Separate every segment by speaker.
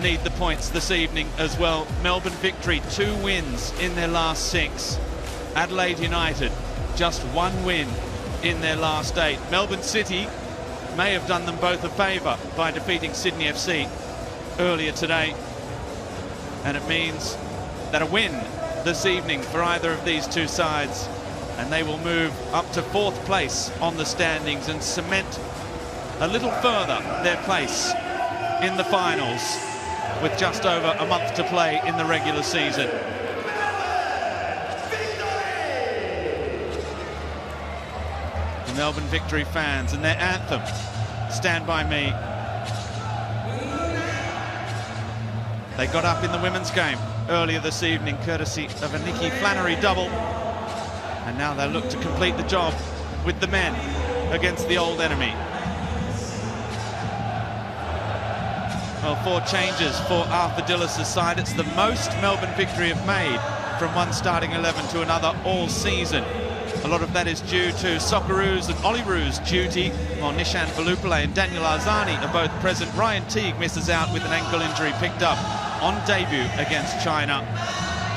Speaker 1: need the points this evening as well. Melbourne Victory, 2 wins in their last 6. Adelaide United, just 1 win in their last 8. Melbourne City may have done them both a favour by defeating Sydney FC earlier today. And it means that a win this evening for either of these 2 sides, and they will move up to 4th place on the standings and cement a little further their place in the finals with just over a month to play in the regular season. The Melbourne Victory fans and their anthem, Stand By Me. They got up in the women's game earlier this evening, courtesy of a Nikki Flannery double. And now they look to complete the job with the men against the old enemy. Well, 4 changes for Arthur Dillis' side. It's the most Melbourne Victory have made from one starting 11 to another all season. A lot of that is due to Socceroos and Olyroos' duty, while Nishan Velupillay and Daniel Arzani are both present. Ryan Teague misses out with an ankle injury picked up on debut against China.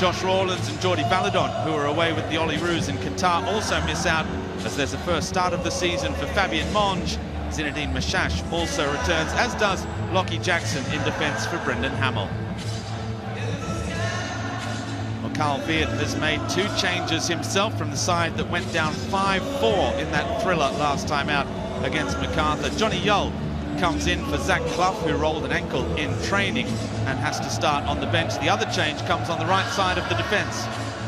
Speaker 1: Josh Rawlins and Jordi Valadon, who are away with the Olyroos in Qatar, also miss out as there's a first start of the season for Fabien Monge. Zinedine Mashash also returns, as does Lockie Jackson in defence for Brendan Hamill. Well, Carl Veart has made 2 changes himself from the side that went down 5-4 in that thriller last time out against MacArthur. Johnny Yull comes in for Zach Clough, who rolled an ankle in training and has to start on the bench. The other change comes on the right side of the defence,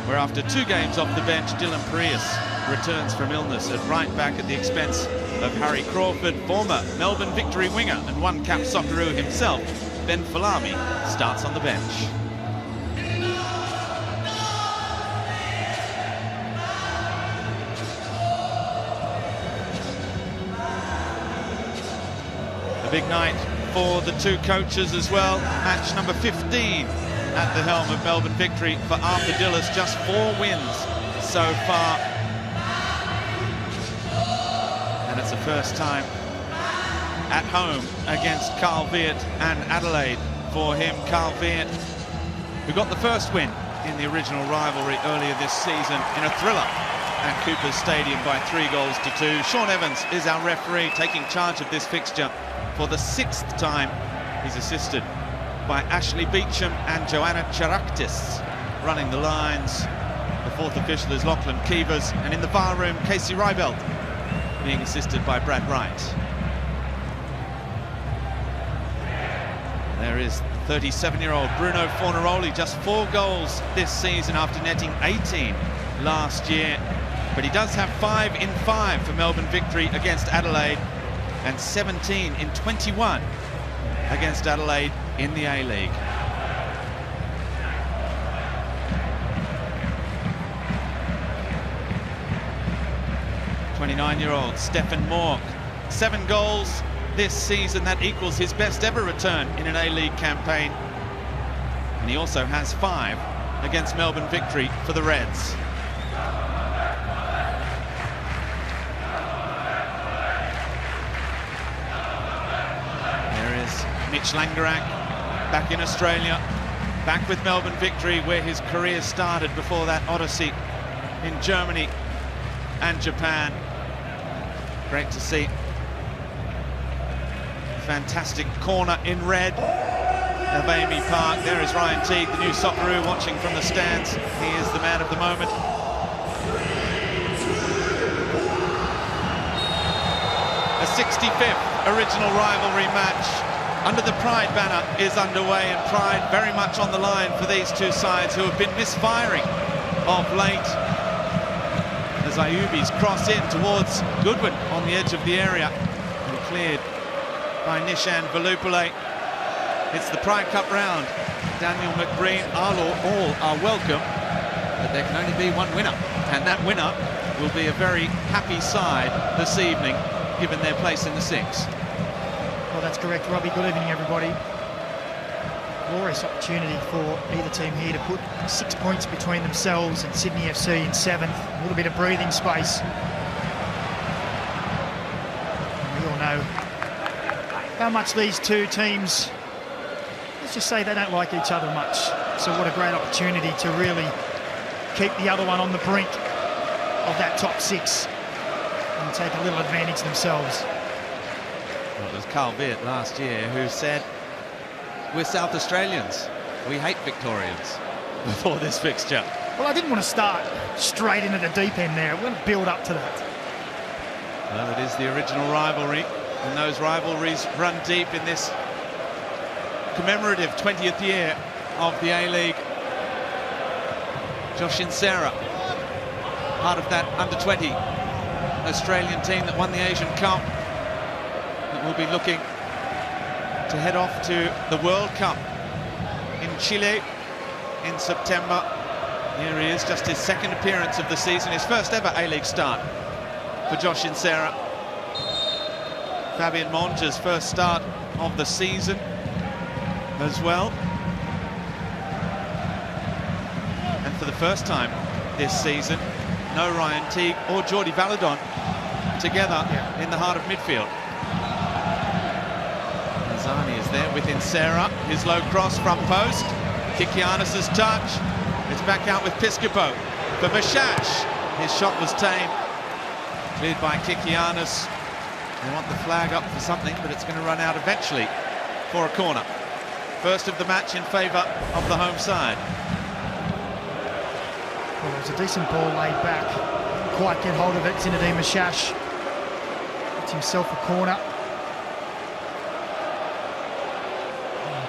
Speaker 1: where after 2 games off the bench, Dylan Prius returns from illness at right back at the expense of Harry Crawford. Former Melbourne Victory winger and 1-cap Socceroo himself, Ben Falami, starts on the bench. A big night for the 2 coaches as well. Match number 15 at the helm of Melbourne Victory for Arthur Dillis. Just 4 wins so far. And it's the first time at home against Carl Veart and Adelaide for him. Carl Veart, who got the first win in the original rivalry earlier this season in a thriller at Coopers Stadium by 3-2. Sean Evans is our referee, taking charge of this fixture for the 6th time. He's assisted by Ashley Beecham and Joanna Charaktis running the lines. The 4th official is Lachlan Keevers, and in the VAR room, Casey Rybelt being assisted by Brad Wright. There is 37-year-old Bruno Fornaroli, just 4 goals this season after netting 18 last year. But he does have 5 in 5 for Melbourne Victory against Adelaide, and 17 in 21 against Adelaide in the A-League. '29-year-old Stefan Mork, 7 goals this season. That equals his best ever return in an A-League campaign. And he also has 5 against Melbourne Victory for the Reds. Mitch Langerak, back in Australia, back with Melbourne Victory, where his career started before that odyssey in Germany and Japan. Great to see. Fantastic corner in red of Amy Park. There is Ryan Teague, the new Socceroo, watching from the stands. He is the man of the moment. A 65th original rivalry match under the Pride banner is underway, and Pride very much on the line for these 2 sides who have been misfiring of late. As Ayubi's cross in towards Goodwin on the edge of the area and cleared by Nishan Velupillay. It's the Pride Cup round. Daniel McBreen, all are welcome, but there can only be one winner, and that winner will be a very happy side this evening, given their place in the 6.
Speaker 2: Well, that's correct, Robbie. Good evening, everybody. Glorious opportunity for either team here to put 6 points between themselves and Sydney FC in 7th. A little bit of breathing space. And we all know how much these 2 teams, let's just say they don't like each other much. So what a great opportunity to really keep the other one on the brink of that top 6 and take a little advantage themselves.
Speaker 1: Well, it was Carl Viet last year who said, we're South Australians, we hate Victorians, before this fixture.
Speaker 2: Well, I didn't want to start straight into the deep end there. We're going to build up to that.
Speaker 1: Well, it is the original rivalry, and those rivalries run deep in this commemorative 20th year of the A-League. Josh Insera, part of that under-20 Australian team that won the Asian Cup, that will be looking to head off to the World Cup in Chile in September. Here he is, just his second appearance of the season, his first ever A-League start for Josh Insera. Fabian Monge's first start of the season as well. And for the first time this season, no Ryan Teague or Jordi Valadon together in the heart of midfield. Zani is there with Insera, his low cross front post. Kikianis' touch. It's back out with Piscopo for Mashash. His shot was tame. Cleared by Kikianis. They want the flag up for something, but it's going to run out eventually for a corner. First of the match in favour of the home side.
Speaker 2: Well, it was a decent ball laid back. Didn't quite get hold of it. Zinedine Mashash gets himself a corner.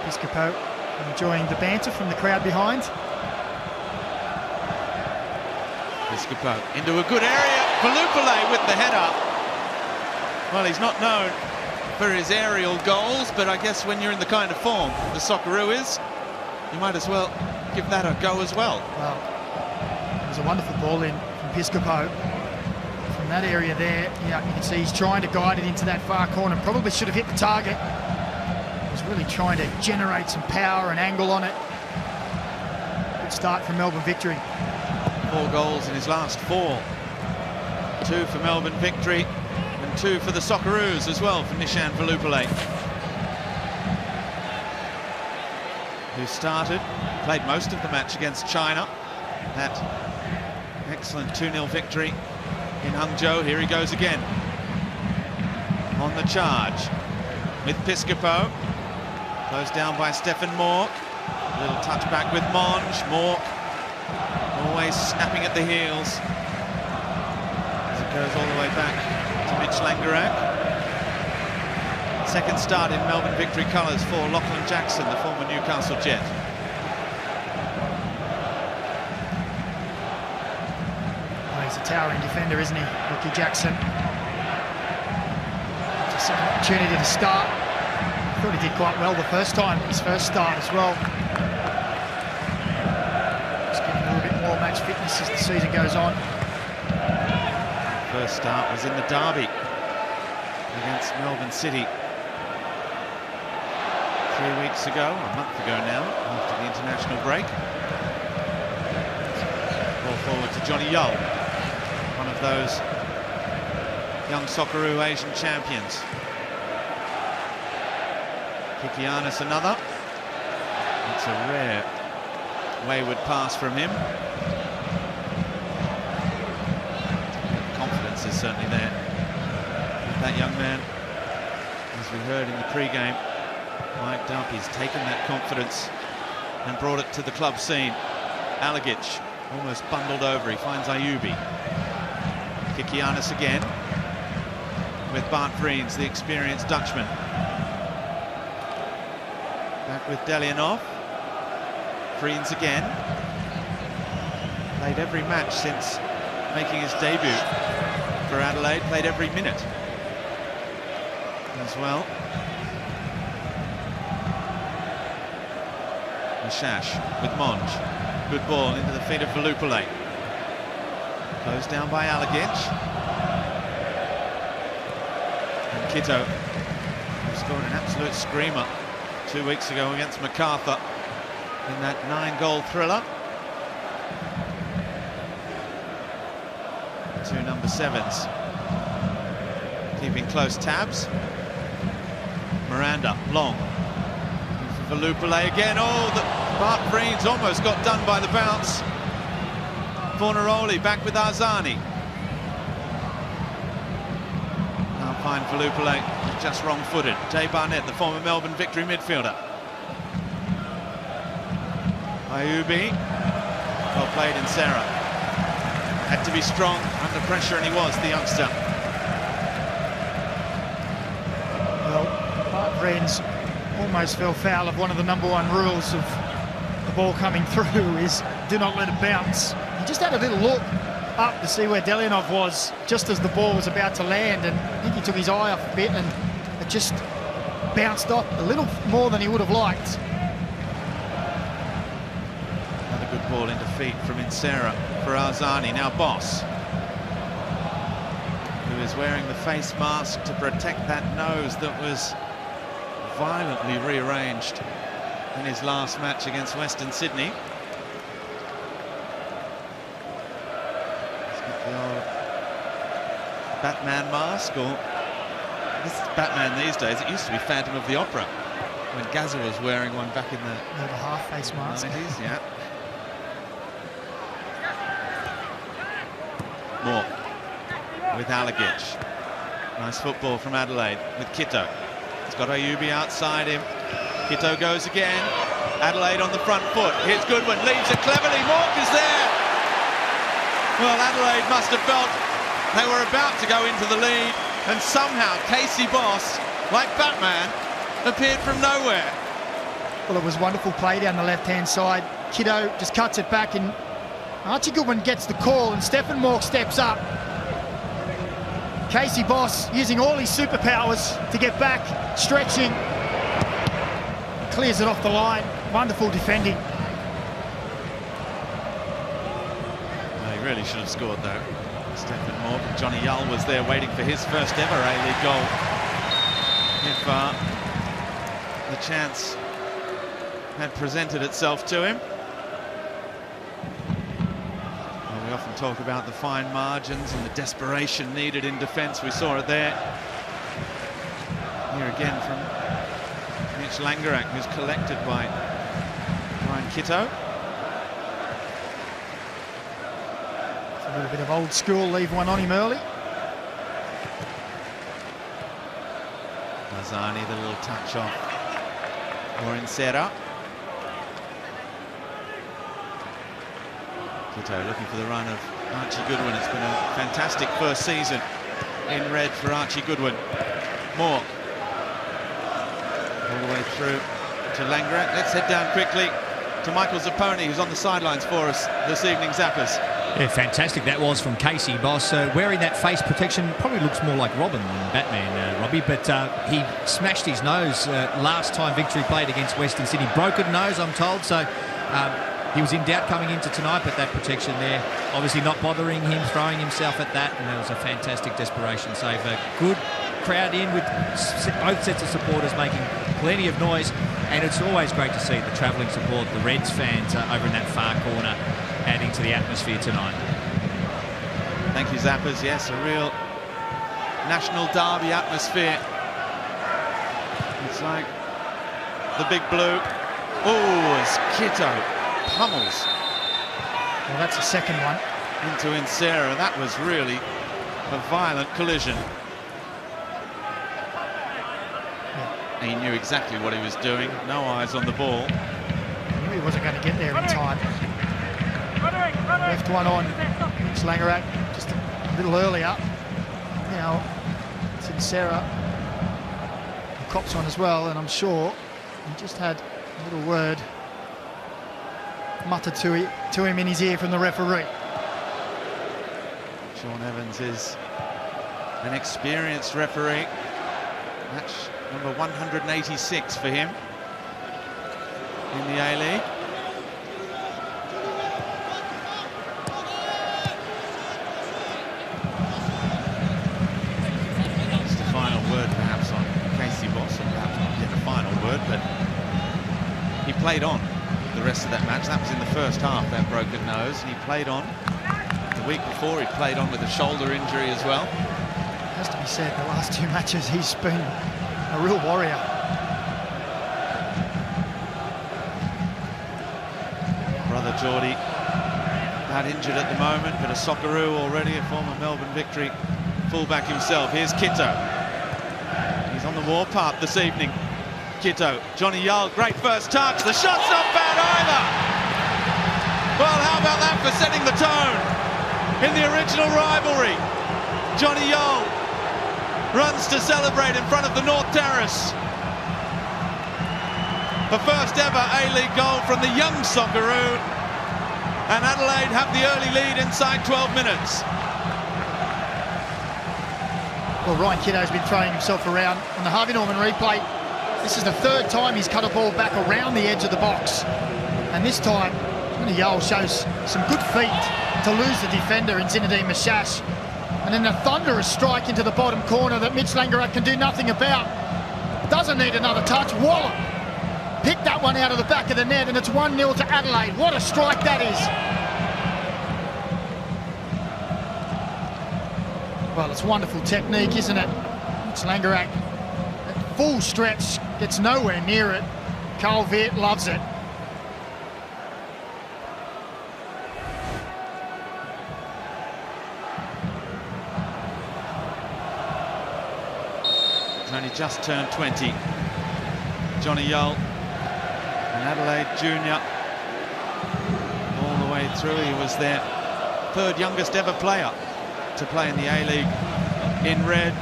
Speaker 2: Piscopo enjoying the banter from the crowd behind.
Speaker 1: Piscopo into a good area. Valupale with the header. Well, he's not known for his aerial goals, but I guess when you're in the kind of form the Socceroo is, you might as well give that a go as well.
Speaker 2: Well, it was a wonderful ball in from Piscopo. From that area there, yeah, you can see he's trying to guide it into that far corner. Probably should have hit the target. Was really trying to generate some power and angle on it. Good start for Melbourne Victory.
Speaker 1: 4 goals in his last 4. 2 for Melbourne Victory and 2 for the Socceroos as well for Nishan Valupale, who played most of the match against China. That excellent 2-0 victory in Hangzhou. Here he goes again on the charge with Piscopo. Closed down by Stephen Mork. A little touch back with Monge. Mork always snapping at the heels as it goes all the way back to Mitch Langerak. Second start in Melbourne Victory colours for Lachlan Jackson, the former Newcastle Jet.
Speaker 2: Oh, he's a towering defender, isn't he, Ricky Jackson? Just an opportunity to start. I thought he did quite well the first time, his first start as well. Just getting a little bit more match fitness as the season goes on.
Speaker 1: First start was in the derby against Melbourne City 3 weeks ago, a month ago now, after the international break. Ball forward to Johnny Yull, one of those young Socceroo Asian champions. Kikianis another. It's a rare wayward pass from him. Confidence is certainly there with that young man. As we heard in the pre-game, mic'd up, he's taken that confidence and brought it to the club scene. Alagic almost bundled over, he finds Ayubi. Kikianis again with Bart Vriens, the experienced Dutchman. Back with Delianov. Vriens again. Played every match since making his debut for Adelaide, played every minute as well. Mashash with Monge. Good ball into the feet of Valupale. Closed down by Alagic. And Kitto, who scored an absolute screamer 2 weeks ago against MacArthur in that 9-goal thriller. 2 number 7s keeping close tabs. Miranda, long for Lupulay again. Oh, Bart Breen's almost got done by the bounce. Fornaroli back with Arzani. Now fine for Lupulay, just wrong-footed. Jay Barnett, the former Melbourne Victory midfielder. Ayubi, well played in Sarah. Had to be strong under pressure, and he was, the youngster.
Speaker 2: Well, Bart Breen's almost fell foul of one of the #1 rules of the ball coming through, is do not let it bounce. He just had a little look up to see where Delianov was just as the ball was about to land, and I think he took his eye off a bit and it just bounced off a little more than he would have liked.
Speaker 1: Another good ball into feet from Insera for Arzani. Now Boss, who is wearing the face mask to protect that nose that was violently rearranged in his last match against Western Sydney. He's got the old Batman mask, or this is Batman these days. It used to be Phantom of the Opera when Gazza was wearing one back in the
Speaker 2: half-face mask.
Speaker 1: 90s, yeah. Moore with Alagic. Nice football from Adelaide with Kitto. He's got Ayubi outside him. Kitto goes again. Adelaide on the front foot. Here's Goodwin, leaves it cleverly. Mork is there. Well, Adelaide must have felt they were about to go into the lead, and somehow Casey Boss, like Batman, appeared from nowhere.
Speaker 2: Well, it was wonderful play down the left-hand side. Kitto just cuts it back, and Archie Goodwin gets the call, and Stephen Mork steps up. Casey Boss using all his superpowers to get back, stretching, clears it off the line. Wonderful defending.
Speaker 1: Well, he really should have scored though. Stephen Mork. Johnny Yull was there waiting for his first ever A-League goal. If the chance had presented itself to him. We often talk about the fine margins and the desperation needed in defence. We saw it there. Here again from Mitch Langerak, who's collected by Ryan Kitto.
Speaker 2: It's a little bit of old school, leave one on him early.
Speaker 1: Arzani, the little touch off. Warren Serra. Kitto looking for the run of Archie Goodwin. It's been a fantastic first season in red for Archie Goodwin. Moore all the way through to Langerak. Let's head down quickly to Michael Zapponi, who's on the sidelines for us this evening, Zappers.
Speaker 3: Yeah, fantastic that was from Casey Boss. Wearing that face protection probably looks more like Robin than Batman, Robbie, but he smashed his nose last time Victory played against Western Sydney. Broken nose, I'm told, so he was in doubt coming into tonight, but that protection there obviously not bothering him, throwing himself at that, and it was a fantastic desperation save. A good crowd in with both sets of supporters making plenty of noise, and it's always great to see the travelling support, the Reds fans over in that far corner, adding to the atmosphere tonight.
Speaker 1: Thank you, Zappers. Yes, a real national derby atmosphere. It's like the Big Blue. Oh, as Kitto pummels.
Speaker 2: Well, that's the second one.
Speaker 1: Into Insera. That was really a violent collision. Yeah. He knew exactly what he was doing. No eyes on the ball.
Speaker 2: He knew he wasn't going to get there in time. Left one on Langerak just a little earlier. Now it's Insera. The cops on as well, and I'm sure he just had a little word muttered to him in his ear from the referee.
Speaker 1: Sean Evans is an experienced referee. Match number 186 for him in the A-League. Just a final word perhaps on Casey Boss, or perhaps not yet the final word, but he played on the rest of that match. That was in the first half, that broken nose, and he played on. The week before he played on with a shoulder injury as well.
Speaker 2: It has to be said, the last two matches he's been a real warrior.
Speaker 1: Geordie bad injured at the moment, but a Socceroo already, a former Melbourne Victory fullback himself. Here's Kitto. He's on the warpath this evening. Kitto, Johnny Yull, great first touch. The shot's not bad either. Well, how about that for setting the tone in the original rivalry? Johnny Yull runs to celebrate in front of the North Terrace. The first ever A-League goal from the young Socceroo, and Adelaide have the early lead inside 12 minutes.
Speaker 2: Well, Ryan Kitto's been throwing himself around on the Harvey Norman replay. This is the third time he's cut a ball back around the edge of the box, and this time Johnny Yull shows some good feet to lose the defender in Zinedine Mashash, and then a thunderous strike into the bottom corner that Mitch Langerak can do nothing about. Doesn't need another touch. Wallop picked that one out of the back of the net, and it's 1-0 to Adelaide. What a strike that is. Well, it's wonderful technique, isn't it? Mitch Langerak at full stretch, gets nowhere near it. Carl Veert loves it.
Speaker 1: He's only just turned 20. Johnny Yull, an Adelaide junior, all the way through. He was their third youngest ever player to play in the A-League in red.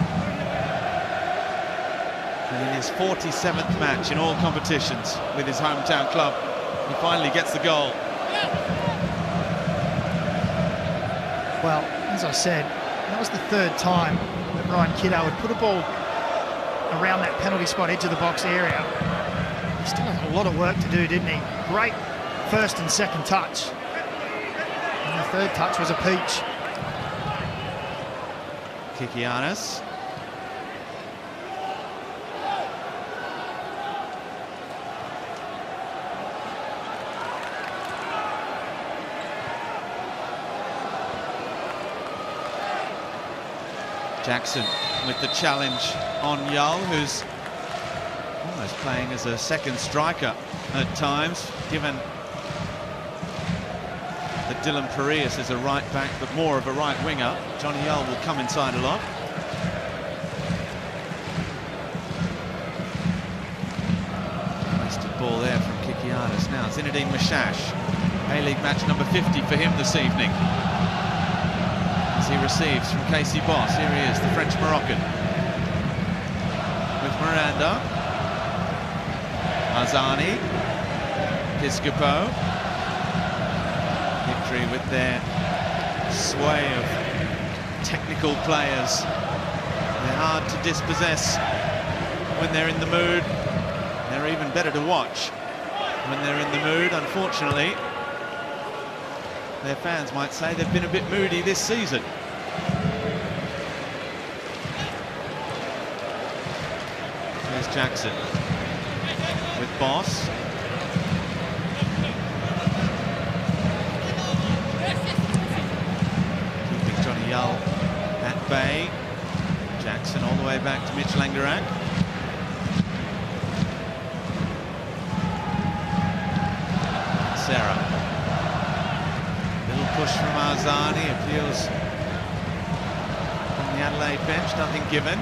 Speaker 1: And in his 47th match in all competitions with his hometown club, he finally gets the goal.
Speaker 2: Well, as I said, that was the third time that Ryan Kitto had put a ball around that penalty spot edge of the box area. He still has a lot of work to do, didn't he? Great first and second touch. And the third touch was a peach.
Speaker 1: Kikianis. Jackson with the challenge on Yull, who's almost playing as a second striker at times, given that Dylan Parias is a right back but more of a right winger. Johnny Yull will come inside a lot. Wasted ball there from Kikianis. Now Zinedine Mashash, A-League match number 50 for him this evening, as he receives from Casey Boss. Here he is, the French-Moroccan, with Miranda, Azani, Piscopo. Victory with their sway of technical players. They're hard to dispossess when they're in the mood. They're even better to watch when they're in the mood. Unfortunately, their fans might say they've been a bit moody this season. There's Jackson with Boss. Keeping Johnny Yull at bay. Jackson all the way back to Mitch Langerak. Sarah. Little push from Arzani. Appeals from the Adelaide bench. Nothing given.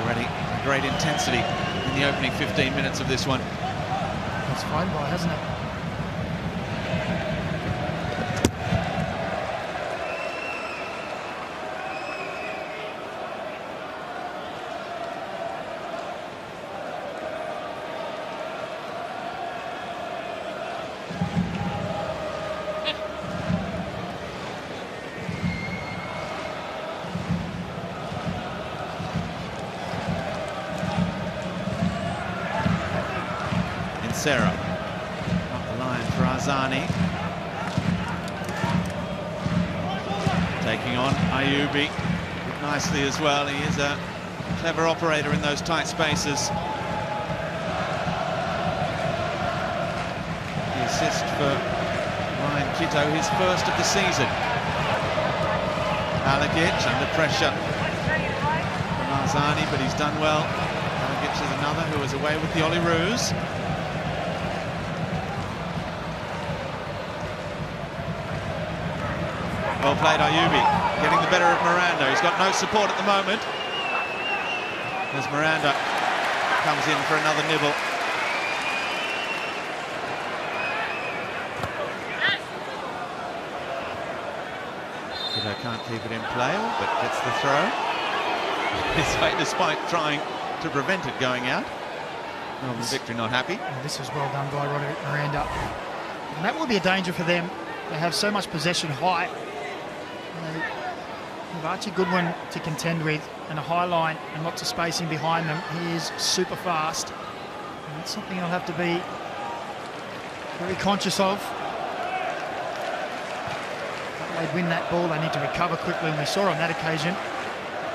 Speaker 1: Already great intensity in the opening 15 minutes of this one.
Speaker 2: It's fine by, hasn't it?
Speaker 1: Sarah up the line for Arzani, taking on Ayubi nicely as well. He is a clever operator in those tight spaces. The assist for Ryan Kitto, his first of the season. Alagic under pressure from Arzani, but he's done well. Alagic is another who was away with the Olyroos. Well played, Ayubi, getting the better of Miranda. He's got no support at the moment. As Miranda comes in for another nibble. Kiddo can't keep it in play, but gets the throw. Despite trying to prevent it going out. Melbourne Victory not happy.
Speaker 2: Well, this was well done by Roderick Miranda. And that will be a danger for them. They have so much possession high. They have Archie Goodwin to contend with, and a high line and lots of spacing behind them. He is super fast. And that's something they'll have to be very conscious of. If they win that ball, they need to recover quickly, and we saw on that occasion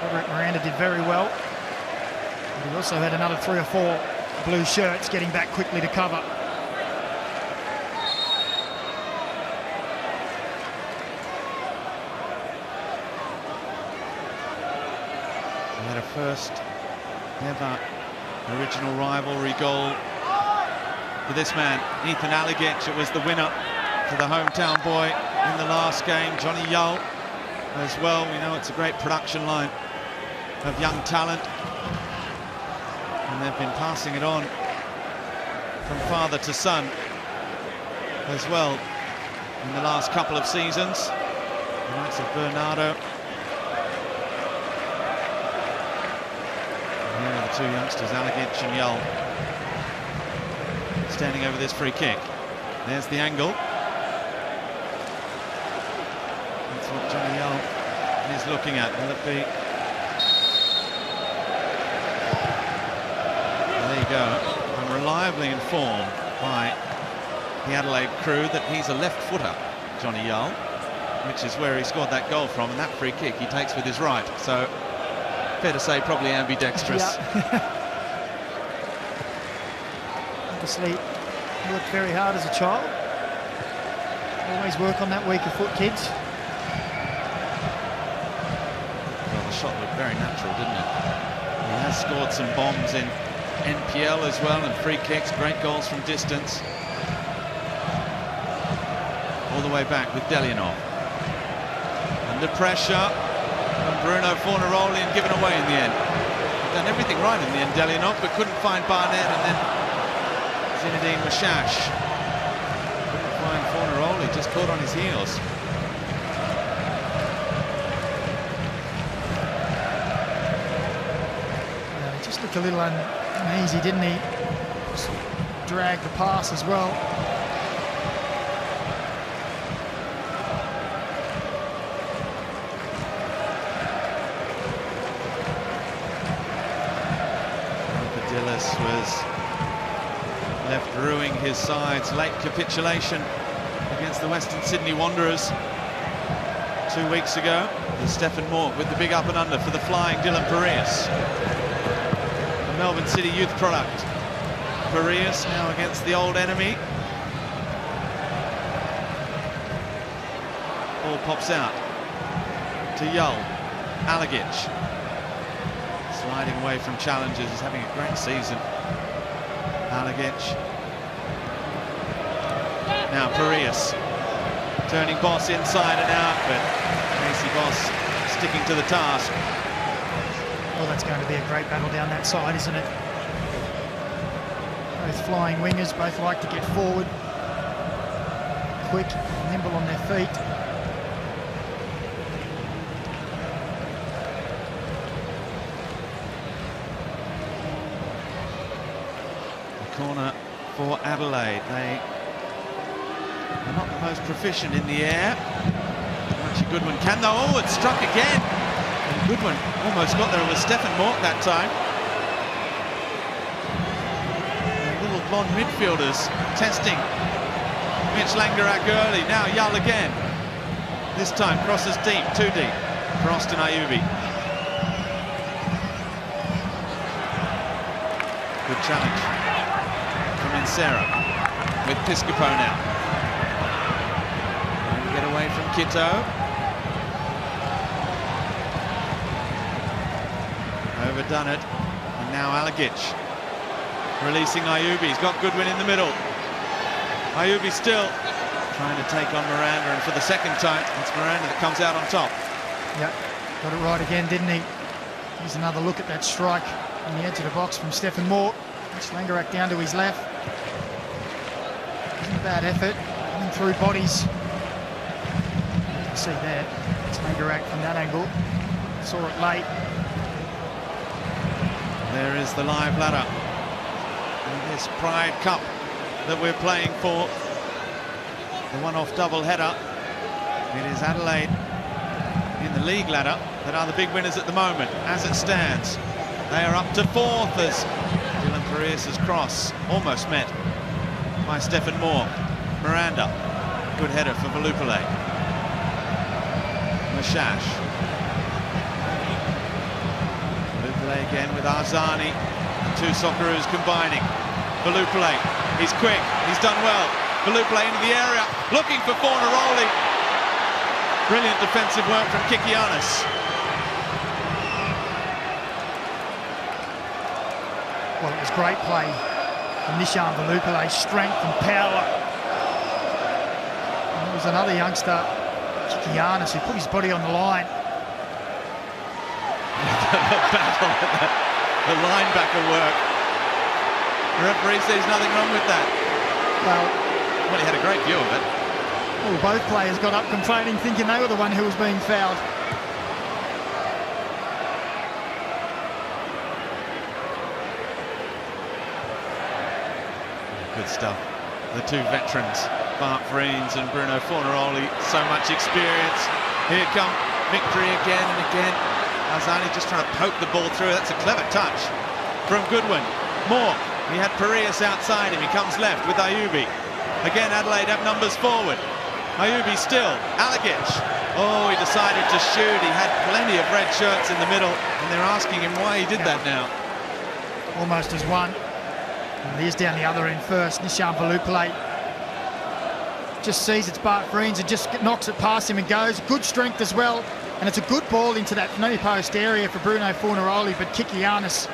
Speaker 2: Roderick Miranda did very well. But he also had another 3 or 4 blue shirts getting back quickly to cover.
Speaker 1: They had a first ever original rivalry goal for this man, Ethan Alagic. It was the winner for the hometown boy in the last game. Johnny Yull as well. We know it's a great production line of young talent, and they've been passing it on from father to son as well in the last couple of seasons. The likes of Bernardo. And here are the 2 youngsters, Alagic and Yull, standing over this free kick. There's the angle. That's what Johnny Yull is looking at. Will it be? There you go. I'm reliably informed by the Adelaide crew that he's a left footer, Johnny Yull, which is where he scored that goal from, and that free kick he takes with his right. So fair to say probably ambidextrous.
Speaker 2: Yeah. Obviously worked very hard as a child. Always work on that weaker foot, kids.
Speaker 1: Well, the shot looked very natural, didn't it? He has scored some bombs in NPL as well, and free kicks, great goals from distance. All the way back with Delianov. Under pressure from Bruno Fornaroli and given away in the end. Done everything right in the end, Delianov, but couldn't find Barnett, and then Zinedine Mashash couldn't find Fornaroli, just caught on his heels.
Speaker 2: He just looked a little uneasy, didn't he? Just dragged the pass as well.
Speaker 1: Was left ruining his side's late capitulation against the Western Sydney Wanderers 2 weeks ago. There's Stephen Mork with the big up and under for the flying Dylan Parias, the Melbourne City youth product. Parias now against the old enemy. Ball pops out to Yull. Alagic sliding away from challenges, is having a great season. Alagic. Now Parias turning Boss inside and out, but Casey Boss sticking to the task.
Speaker 2: Well, that's going to be a great battle down that side, isn't it? Both flying wingers, both like to get forward, quick, nimble on their feet.
Speaker 1: Corner for Adelaide. They are not the most proficient in the air. Archie Goodwin can though. Oh, it's struck again. And Goodwin almost got there. It was Stephen Mork that time. The little blonde midfielders testing Mitch Langerak early. Now Yull again. This time crosses deep, too deep for Austin Ayubi. Good challenge. Sarah with Piscopo now. Trying to get away from Kitto. Overdone it. And Now Alagic releasing Ayubi. He's got Goodwin in the middle. Ayubi still trying to take on Miranda, and for the second time, it's Miranda that comes out on top.
Speaker 2: Yep, got it right again, didn't he? Here's another look at that strike on the edge of the box from Stephen Moore. Langerak down to his left. Isn't a bad effort, coming through bodies. You can see there, it's Langerak from that angle. Saw it late.
Speaker 1: There is the live ladder. And this Pride Cup that we're playing for. The one-off double header. It is Adelaide in the league ladder that are the big winners at the moment. As it stands, they are up to 4th as Dylan Farias' cross almost met by Stephen Moore. Miranda, good header for Valupale. Mashash. Valupale again with Arzani. The two Socceroos combining. Valupale, he's quick, he's done well. Valupale into the area, looking for Fornaroli. Brilliant defensive work from Kikianis.
Speaker 2: Well, it was great play from Nishan Valupale, strength and power. And there was another youngster, Kikianis, who put his body on the line.
Speaker 1: The battle at the linebacker work. The referee says nothing wrong with that. Well, he had a great view of it.
Speaker 2: Well, both players got up complaining, thinking they were the one who was being fouled.
Speaker 1: Good stuff. The two veterans, Bart Vreens and Bruno Fornaroli, so much experience. Here come victory again and again. Arzani just trying to poke the ball through. That's a clever touch from Goodwin. Moore, he had Parias outside him. He comes left with Ayubi. Again, Adelaide have numbers forward. Ayubi still, Alagic. Oh, he decided to shoot. He had plenty of red shirts in the middle, and they're asking him why he did that now.
Speaker 2: Almost as one. And here's down the other end first. Nishan Valupale just sees it's Bart Vreens and just knocks it past him and goes. Good strength as well. And it's a good ball into that near post area for Bruno Fornaroli, but Kikianis,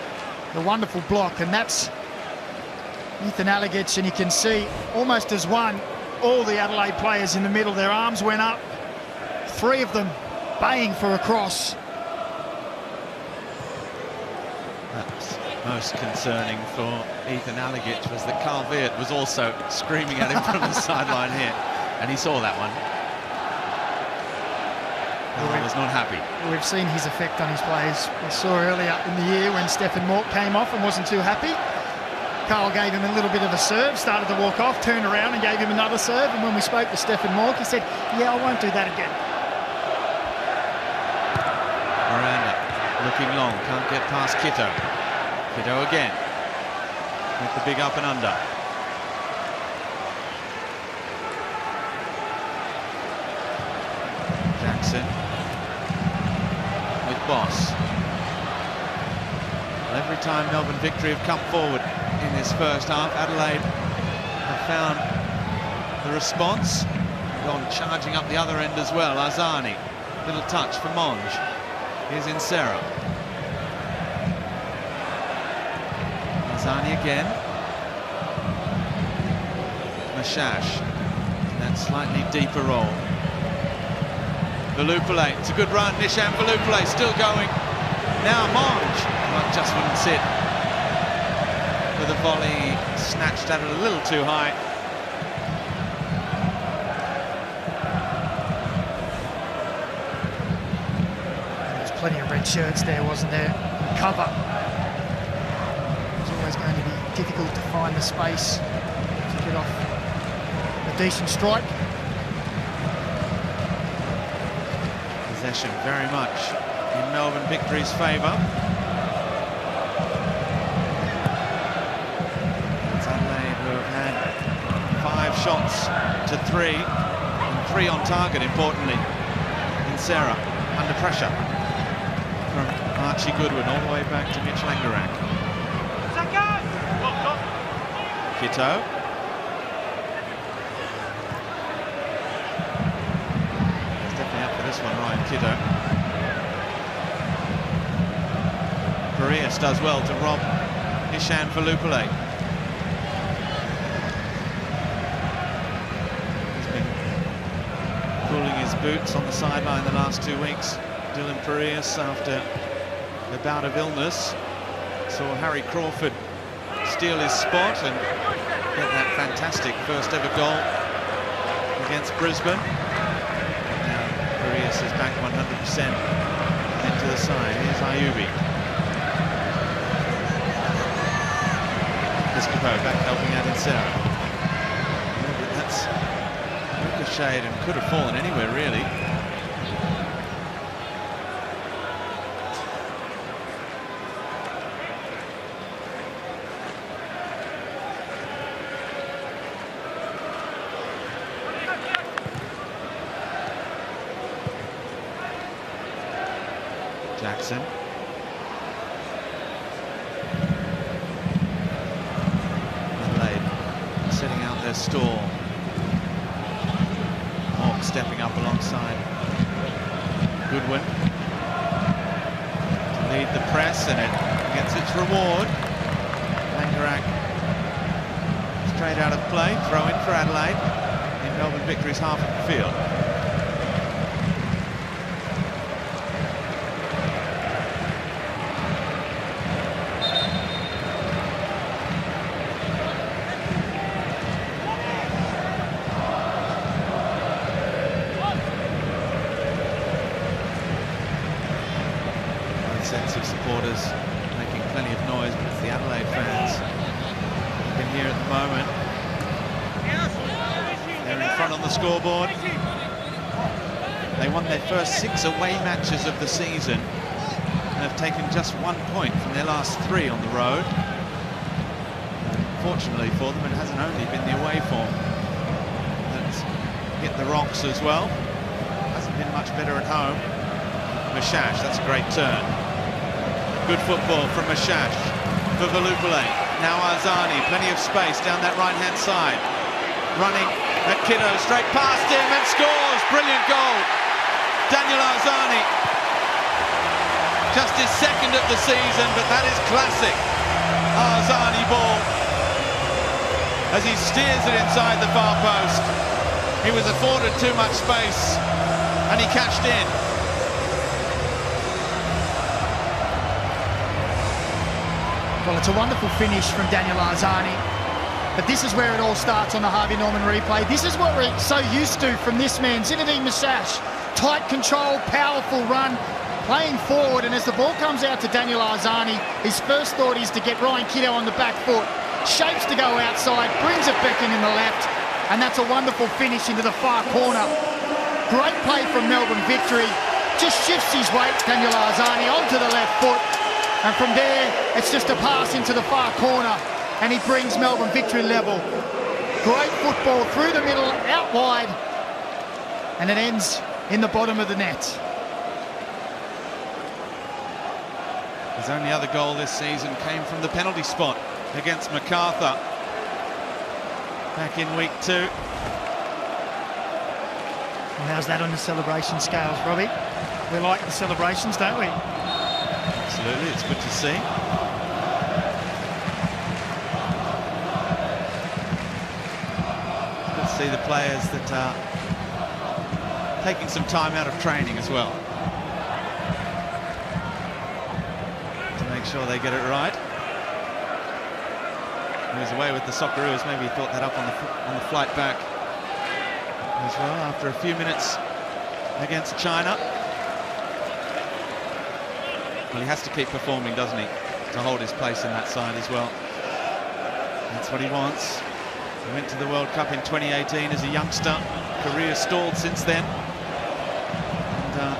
Speaker 2: the wonderful block. And that's Ethan Alagic, and you can see almost as one, all the Adelaide players in the middle, their arms went up. 3 of them baying for a cross.
Speaker 1: That's most concerning for Ethan Alagic was that Carl Veart was also screaming at him from the sideline here, and he saw that one. He was not happy.
Speaker 2: We've seen his effect on his players. We saw earlier in the year when Stephen Moore came off and wasn't too happy. Carl gave him a little bit of a serve, started to walk off, turned around and gave him another serve. And when we spoke to Stephen Moore, he said, yeah, I won't do that again.
Speaker 1: Miranda looking long, can't get past Kitto. Kitto again with the big up and under. Jackson with Boss. Well, every time Melbourne Victory have come forward in this first half, Adelaide have found the response, gone charging up the other end as well. Arzani, little touch for Monge. Here's Insera. Arzani again. Mashash, that slightly deeper roll. Valupale, it's a good run. Nishan Valupale still going. Now Monge, well, just wouldn't sit. With a volley snatched at it a little too high.
Speaker 2: There's plenty of red shirts there, wasn't there? Cover. It's always going to be difficult to find the space to get off a decent strike.
Speaker 1: Possession very much in Melbourne Victory's favour. It's Adelaide who have had 5 shots to 3, and 3 on target, importantly. Insera under pressure from Archie Goodwin all the way back to Mitch Langerak. Kitto. He's definitely out for this one, Ryan Kitto. Farias does well to rob Ishan Falupale. He's been pulling his boots on the sideline the last 2 weeks. Dylan Farias, after the bout of illness, saw Harry Crawford steal his spot and get that fantastic first ever goal against Brisbane. Now Farias is back 100% into the side. Here's Ayubi. Piscopo back helping out in Sarah. But that's ricocheted and could have fallen anywhere really. Jackson. Adelaide setting out their stall. Hawk stepping up alongside Goodwin to lead the press, and it gets its reward. Langerak straight out of play, throw in for Adelaide in Melbourne Victory's half of the field. Sense of supporters making plenty of noise, but it's the Adelaide fans in here at the moment. They're in front on the scoreboard. They won their first 6 away matches of the season and have taken just 1 point from their last 3 on the road. Fortunately for them, it hasn't only been the away form that's hit the rocks as well. Hasn't been much better at home. Mashash, that's a great turn. Good football from Mashash for Valupale. Now Arzani, plenty of space down that right-hand side. Running at Kiddo, straight past him and scores! Brilliant goal. Daniel Arzani. Just his second of the season, but that is classic Arzani ball. As he steers it inside the far post. He was afforded too much space and he cashed in.
Speaker 2: Well, it's a wonderful finish from Daniel Arzani, but this is where it all starts on the Harvey Norman replay. This is what we're so used to from this man, Zinedine Mashash. Tight control, powerful run, playing forward, and as the ball comes out to Daniel Arzani, his first thought is to get Ryan Kiddo on the back foot, shapes to go outside, brings it back in the left, and that's a wonderful finish into the far corner. Great play from Melbourne Victory, just shifts his weight, Daniel Arzani, onto the left foot. And from there, it's just a pass into the far corner, and he brings Melbourne Victory level. Great football through the middle, out wide, and it ends in the bottom of the net.
Speaker 1: His only other goal this season came from the penalty spot against MacArthur back in week 2.
Speaker 2: Well, how's that on the celebration scales, Robbie? We like the celebrations, don't we?
Speaker 1: Absolutely, it's good to see. Good to see the players that are taking some time out of training as well to make sure they get it right. He was away with the Socceroos, maybe he thought that up on the flight back as well after a few minutes against China. Well, he has to keep performing, doesn't he, to hold his place in that side as well. That's what he wants. He went to the World Cup in 2018 as a youngster. Career stalled since then. And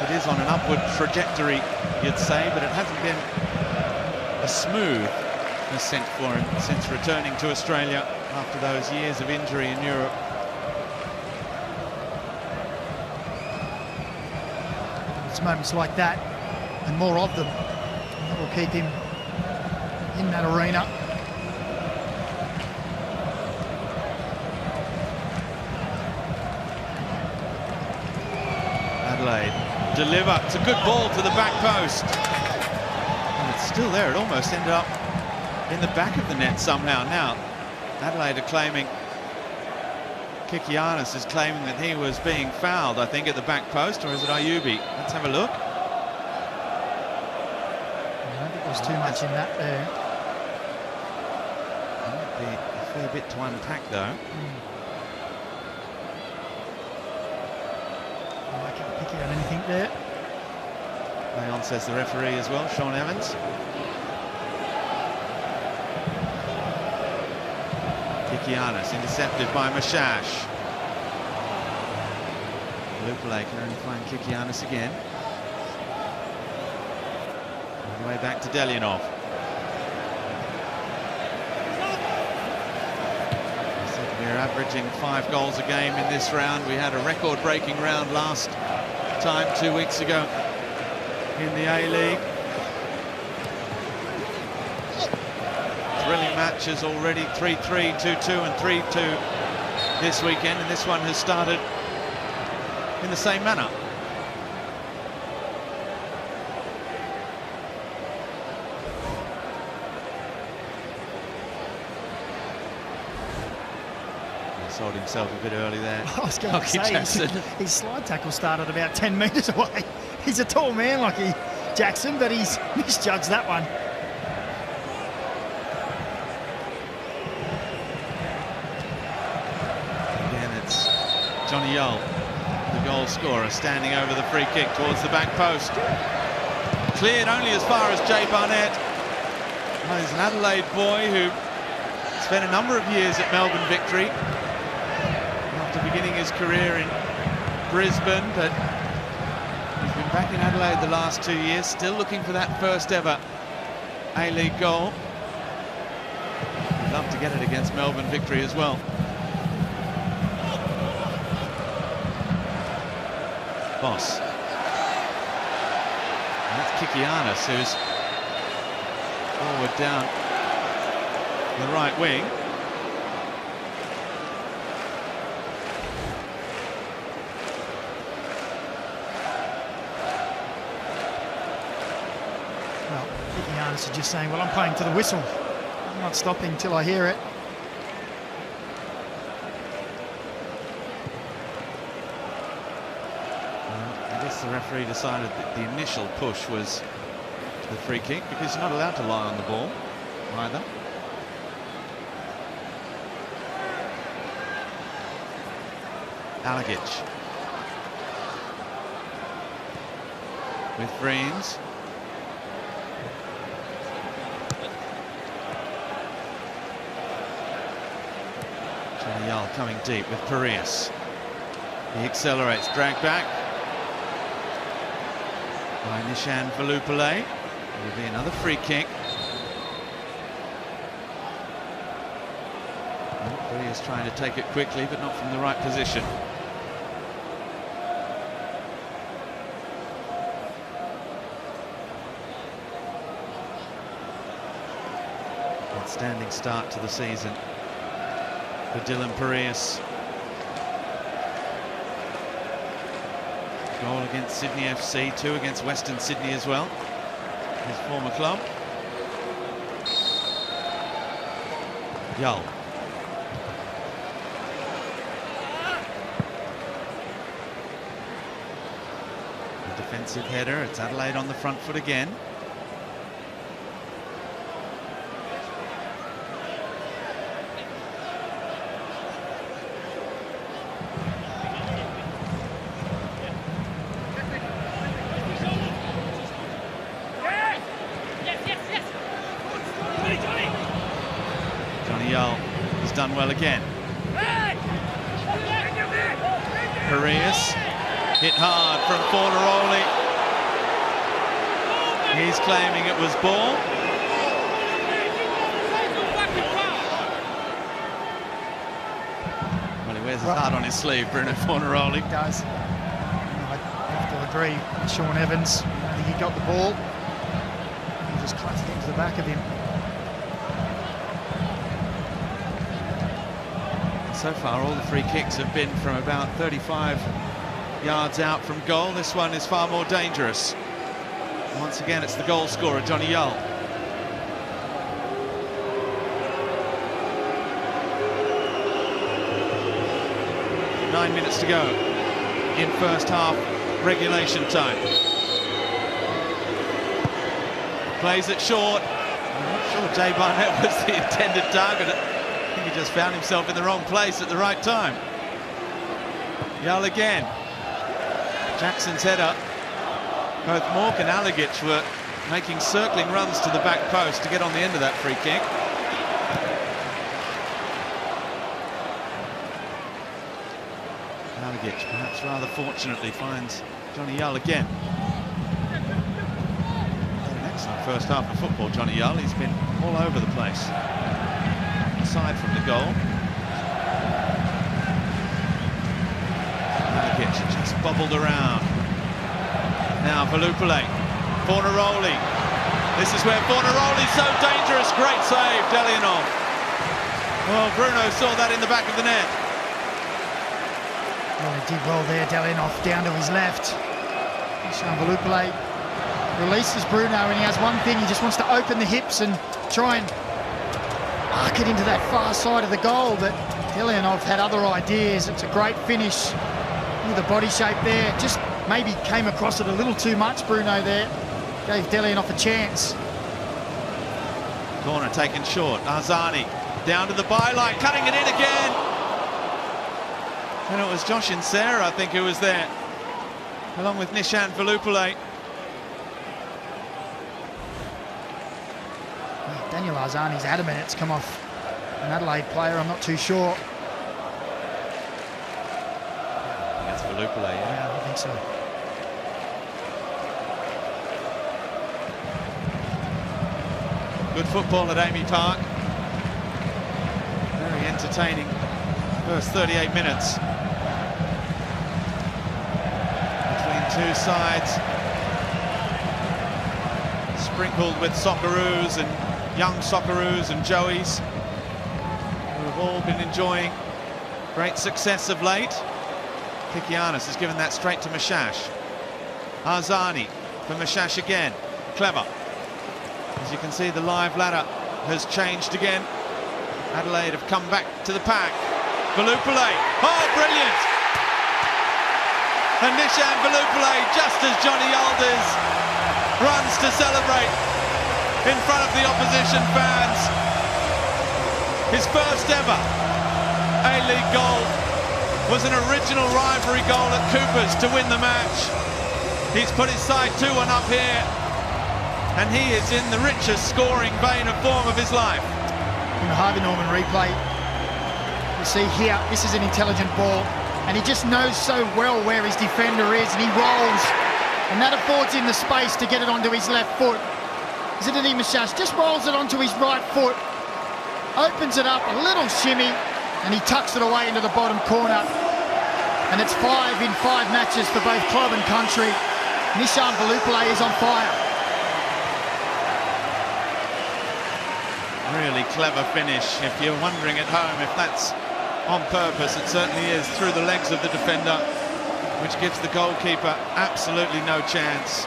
Speaker 1: it is on an upward trajectory, you'd say, but it hasn't been a smooth ascent for him since returning to Australia after those years of injury in Europe.
Speaker 2: It's moments like that, and more of them, that will keep him in that arena.
Speaker 1: Adelaide deliver. It's a good ball to the back post. still there. It almost ended up in the back of the net somehow. Now, Adelaide are claiming, Kikianis is claiming that he was being fouled, I think, at the back post, or is it Ayubi? Let's have a look.
Speaker 2: I don't think there's too much in that there.
Speaker 1: Might be a fair bit to unpack, though.
Speaker 2: I can't pick out anything there.
Speaker 1: Leon says the referee as well, Sean Evans. Kikianis intercepted by Mashash. Lupale can only find Kikianis again. All the way back to Delianov. We're averaging 5 goals a game in this round. We had a record-breaking round last time 2 weeks ago in the A-League. Thrilling matches already, 3-3, 2-2 and 3-2 this weekend, and this one has started in the same manner. Sold himself a bit early there.
Speaker 2: I was going to say, his slide tackle started about 10 metres away. He's a tall man, Lockie Jackson, but he's misjudged that one.
Speaker 1: Again, it's Johnny Yull, the goal scorer, standing over the free kick towards the back post. Cleared only as far as Jay Barnett. Well, he's an Adelaide boy who spent a number of years at Melbourne Victory, beginning his career in Brisbane, but he's been back in Adelaide the last 2 years, still looking for that first ever A-League goal. He'd love to get it against Melbourne Victory as well. Boss. And that's Kikianis, who's forward down the right wing.
Speaker 2: Kikianis is just saying, well, I'm playing to the whistle. I'm not stopping till I hear it.
Speaker 1: I guess the referee decided that the initial push was to the free kick, because you're not allowed to lie on the ball either. Alagic with Vreens. Johnny Yull coming deep with Parias. He accelerates, drag back by Nishan Valupale. It will be another free kick. Parias trying to take it quickly, but not from the right position. Outstanding start to the season for Dylan Parias. Goal against Sydney FC, 2 against Western Sydney as well, his former club. Yull. A defensive header. It's Adelaide on the front foot again. Done well again. Parias hit hard from Fornaroli. He's claiming it was ball. Well, he wears his heart on his sleeve, Bruno Fornaroli.
Speaker 2: He does. I have to agree with Sean Evans. I think he got the ball. He just clutched it into the back of him.
Speaker 1: So far, all the free kicks have been from about 35 yards out from goal. This one is far more dangerous. Once again, it's the goal scorer, Johnny Yull. 9 minutes to go in first half regulation time. Plays it short. I'm not sure Jay Barnett was the intended target. I think he just found himself in the wrong place at the right time. Yull again. Jackson's header. Both Mork and Alagic were making circling runs to the back post to get on the end of that free kick. Alagic, perhaps rather fortunately, finds Johnny Yull again. An excellent first half of football, Johnny Yull. He's been all over the place. Aside from the goal. Alagic just bobbled around. Now Valupale, Fornaroli. This is where Fornaroli's so dangerous. Great save, Delianov. Well, Bruno saw that in the back of the net.
Speaker 2: Well, he did well there, Delianov, down to his left. Sean Valupale releases Bruno, and he has one thing. He just wants to open the hips and try and arc it into that far side of the goal, but Delianov had other ideas. It's a great finish with the body shape there. Just maybe came across it a little too much, Bruno there. Gave Delianov a chance.
Speaker 1: Corner taken short. Arzani down to the byline, cutting it in again. And it was Josh Insera, I think, who was there, along with Nishant Valupale.
Speaker 2: Daniel Arzani's adamant it's come off an Adelaide player. I'm not too sure.
Speaker 1: That's Valupale,
Speaker 2: Yeah, I think so.
Speaker 1: Good football at Amy Park. Very entertaining first 38 minutes. Between two sides. Sprinkled with Socceroos and young Socceroos and Joeys, who have all been enjoying great success of late. Kikianis has given that straight to Mashash. Arzani for Mashash again. Clever. As you can see, the live ladder has changed again. Adelaide have come back to the pack. Valupale. Oh, brilliant! And Nishant Valupale, just as Johnny Alders runs to celebrate in front of the opposition fans. His first ever A-League goal was an original rivalry goal at Cooper's to win the match. He's put his side 2-1 up here, and he is in the richest scoring vein of form of his life.
Speaker 2: In the Harvey Norman replay, you see here, this is an intelligent ball, and he just knows so well where his defender is, and he rolls, and that affords him the space to get it onto his left foot. Zinedine Mashash just rolls it onto his right foot, opens it up, a little shimmy, and he tucks it away into the bottom corner. And it's 5 in 5 matches for both club and country. Nishant Valupale is on fire.
Speaker 1: Really clever finish. If you're wondering at home if that's on purpose, it certainly is, through the legs of the defender, which gives the goalkeeper absolutely no chance.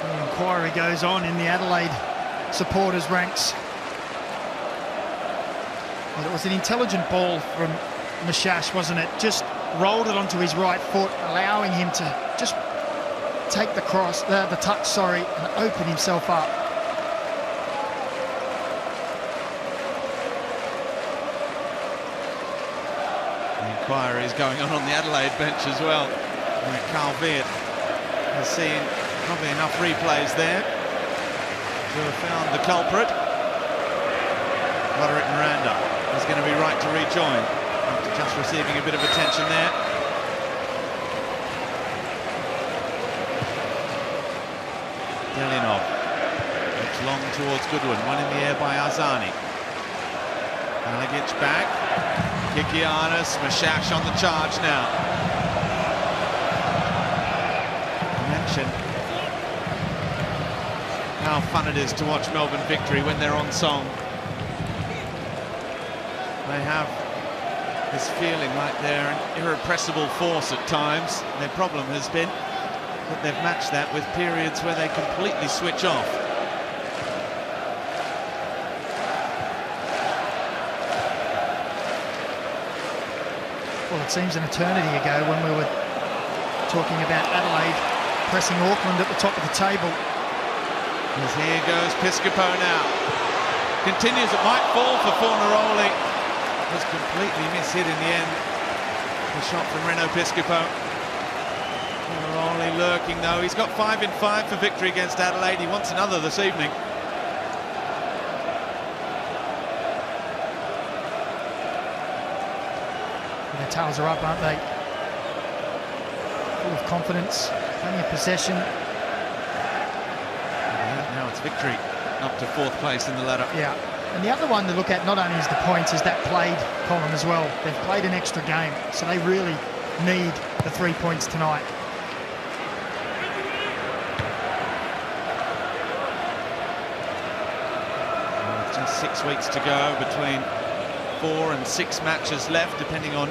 Speaker 2: The inquiry goes on in the Adelaide supporters' ranks. But it was an intelligent ball from Mashash, wasn't it? Just rolled it onto his right foot, allowing him to just take the cross, the touch, sorry, and open himself up.
Speaker 1: The inquiry is going on the Adelaide bench as well. Carl Beard has seen probably enough replays there to have found the culprit. Roderick Miranda is going to be right to rejoin after just receiving a bit of attention there. Delianov looks long towards Goodwin, one in the air by Arzani. Alagic back. Kikianis, Mashash on the charge now. Mentioned how fun it is to watch Melbourne Victory when they're on song. They have this feeling like they're an irrepressible force at times. Their problem has been that they've matched that with periods where they completely switch off.
Speaker 2: Well, it seems an eternity ago when we were talking about Adelaide pressing Auckland at the top of the table.
Speaker 1: As here goes Piscopo now. Continues, it might fall for Fornaroli. Was completely mishit in the end. The shot from Reno Piscopo. Fornaroli lurking though. He's got 5 in 5 for victory against Adelaide. He wants another this evening.
Speaker 2: Their tails are up, aren't they? Full of confidence, plenty of possession.
Speaker 1: Now it's victory up to 4th place in the ladder.
Speaker 2: Yeah, and the other one to look at not only is the points, is that played column as well. They've played an extra game, so they really need the 3 points tonight.
Speaker 1: Just 6 weeks to go between 4 and 6 matches left, depending on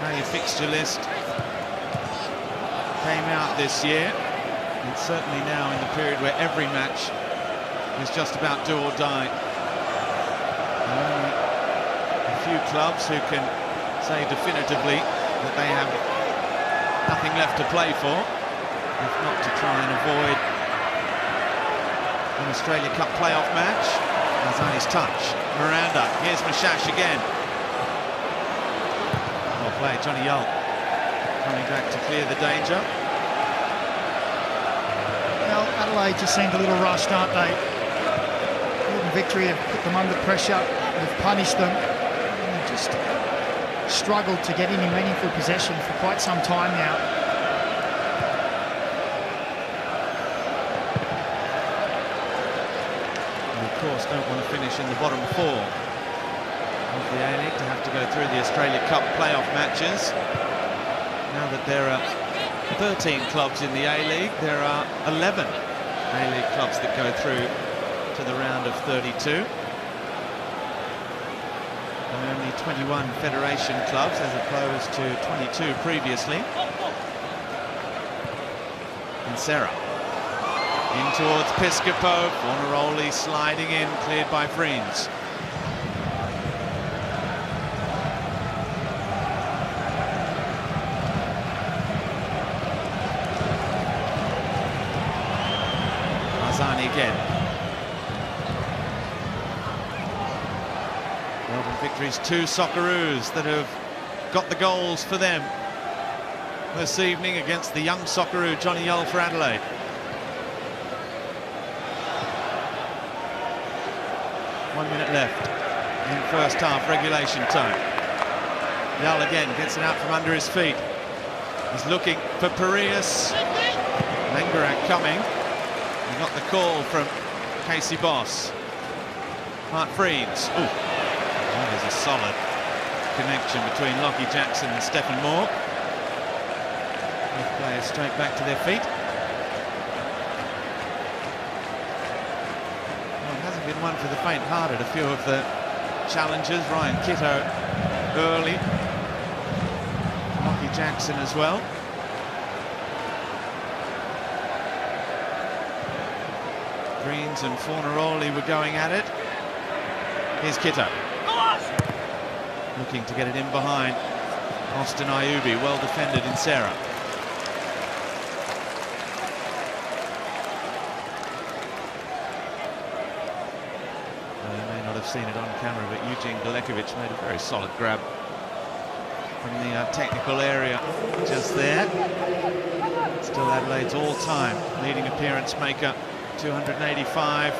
Speaker 1: how your fixture list came out this year. It's certainly now in the period where every match is just about do or die. Only a few clubs who can say definitively that they have nothing left to play for, if not to try and avoid an Australia Cup playoff match. Azani's touch. Miranda, here's Mashash again. Well played, Johnny Yull coming back to clear the danger.
Speaker 2: Well, Adelaide just seemed a little rushed, aren't they? Melbourne Victory have put them under pressure, they've punished them, and they've just struggled to get any meaningful possession for quite some time now.
Speaker 1: And of course, don't want to finish in the bottom 4 of the A-League, to have to go through the Australia Cup playoff matches. Now that there are 13 clubs in the A-League, there are 11 A-League clubs that go through to the round of 32. And only 21 federation clubs as opposed to 22 previously. And Serra in towards Piscopo. Fornaroli sliding in, cleared by Friends. Again. Melbourne Victory's 2 Socceroos that have got the goals for them this evening against the young Socceroo Johnny Yull for Adelaide. One minute left in first half regulation time. Yull again gets it out from under his feet. He's looking for Parias. Langerak coming. He got the call from Casey Boss. Mark Freeds. Oh, there's a solid connection between Lockie Jackson and Stephen Moore. Both players straight back to their feet. Well, it hasn't been one for the faint-hearted. A few of the challengers, Ryan Kitto early. Lockie Jackson as well. Greens and Fornaroli were going at it. Here's Kitto. Looking to get it in behind Austin Iubi, well defended in Serra. Well, you may not have seen it on camera, but Eugene Galekovic made a very solid grab from the technical area just there. Still Adelaide's all-time leading appearance maker. 285.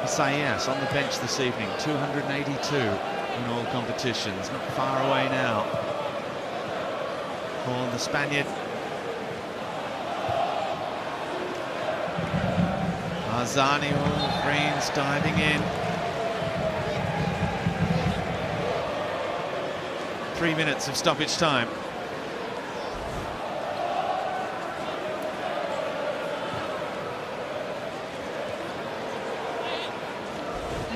Speaker 1: Isaias on the bench this evening, 282 in all competitions, not far away now. For the Spaniard. Arzani, Greens diving in. 3 minutes of stoppage time.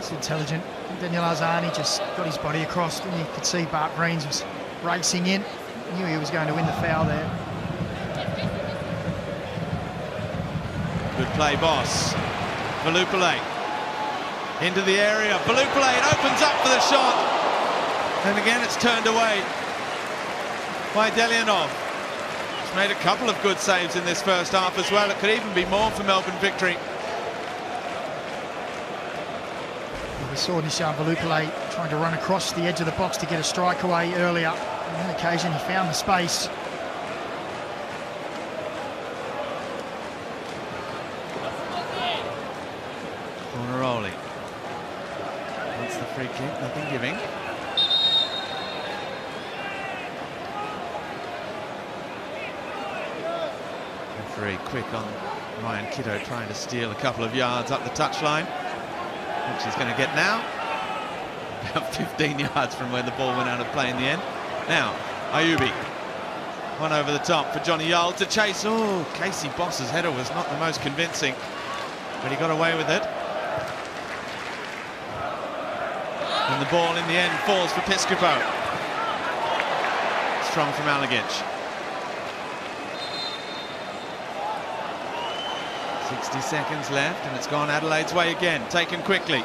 Speaker 2: Intelligent. Daniel Arzani just got his body across, and you could see Bart Greens was racing in. Knew he was going to win the foul there.
Speaker 1: Good play, Boss. Valupale into the area. Valupale opens up for the shot, And again, it's turned away by Delianov. He's made a couple of good saves in this first half as well. It could even be more for Melbourne Victory.
Speaker 2: We saw Nishan Valupale trying to run across the edge of the box to get a strike away earlier. On that occasion, he found the space.
Speaker 1: Fornaroli. That's the free kick, nothing giving. Referee quick on Ryan Kitto, trying to steal a couple of yards up the touchline, which he's going to get now. About 15 yards from where the ball went out of play in the end. Now, Ayubi. One over the top for Johnny Yull to chase. Oh, Casey Boss's header was not the most convincing, but he got away with it. And the ball in the end falls for Piscopo. Strong from Alagic. 60 seconds left, and it's gone Adelaide's way again. Taken quickly.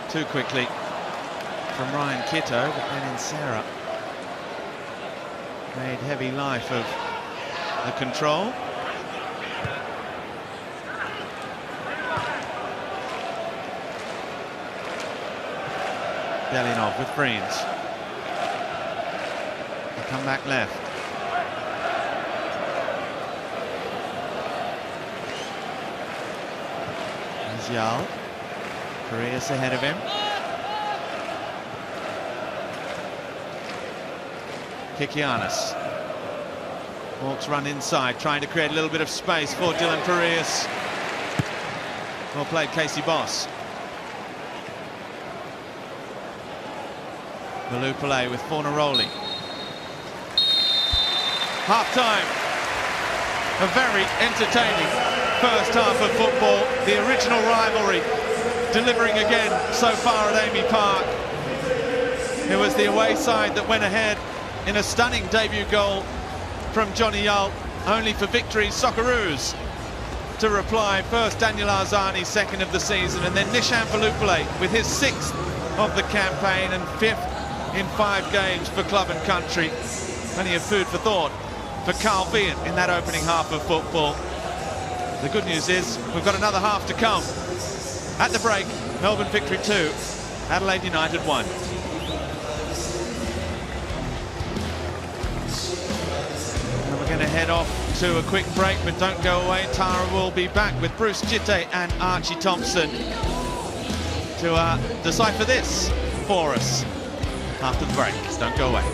Speaker 1: Too quickly from Ryan Kitto, but then Insera made heavy life of the control. Delianov with Freens. They come back left. There's Yull. Correas ahead of him. Kikianis. Hawks run inside, trying to create a little bit of space for Dylan Correas. Well played, Casey Boss. Valupale with Fornaroli. Half-time. A very entertaining first half of football. The original rivalry delivering again so far at Amy Park. It was the away side that went ahead in a stunning debut goal from Johnny Yull, only for Victory's Socceroos to reply. First Daniel Arzani, second of the season, and then Nishan Valupale with his 6th of the campaign and 5th in 5 games for club and country. Plenty of food for thought for Carl Vian in that opening half of football. The good news is we've got another half to come. At the break, Melbourne Victory 2, Adelaide United 1. And we're going to head off to a quick break, but don't go away. Tara will be back with Bruce Jitte and Archie Thompson to decipher this for us after the break. Don't go away.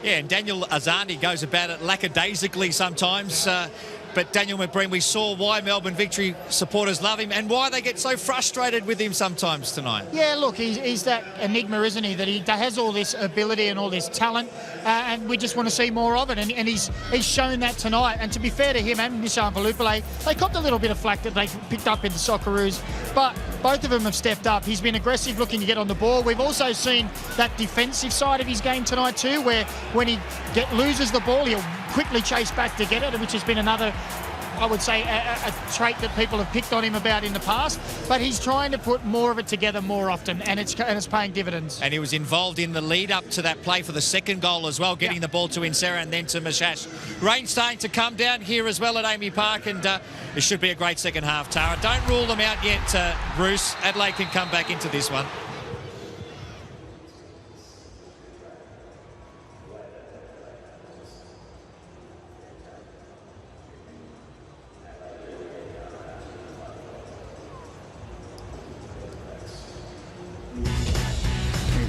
Speaker 3: Yeah, and Daniel Azani goes about it lackadaisically sometimes. But Daniel McBreen, we saw why Melbourne Victory supporters love him and why they get so frustrated with him sometimes tonight.
Speaker 2: Yeah, look, he's that enigma, isn't he? That he has all this ability and all this talent, and we just want to see more of it. And he's shown that tonight. And to be fair to him and Nishan Valupale, they copped a little bit of flack that they picked up in the Socceroos, but both of them have stepped up. He's been aggressive, looking to get on the ball. We've also seen that defensive side of his game tonight too, where when he loses the ball, he'll quickly chase back to get it, which has been another, I would say, a trait that people have picked on him about in the past. But he's trying to put more of it together more often, and it's paying dividends.
Speaker 3: And he was involved in the lead up to that play for the second goal as well, getting the ball to Insera and then to Mashash. Rain starting to come down here as well at Amy Park, and it should be a great second half, Tara. Don't rule them out yet, Bruce. Adelaide can come back into this one.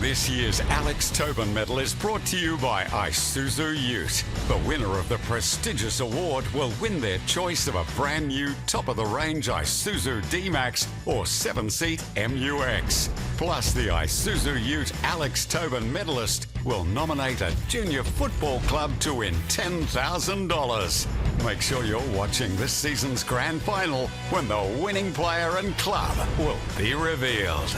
Speaker 4: This year's Alex Tobin Medal is brought to you by Isuzu UTE. The winner of the prestigious award will win their choice of a brand new top-of-the-range Isuzu D-Max or 7-seat MUX. Plus, the Isuzu UTE Alex Tobin medalist will nominate a junior football club to win $10,000. Make sure you're watching this season's grand final when the winning player and club will be revealed.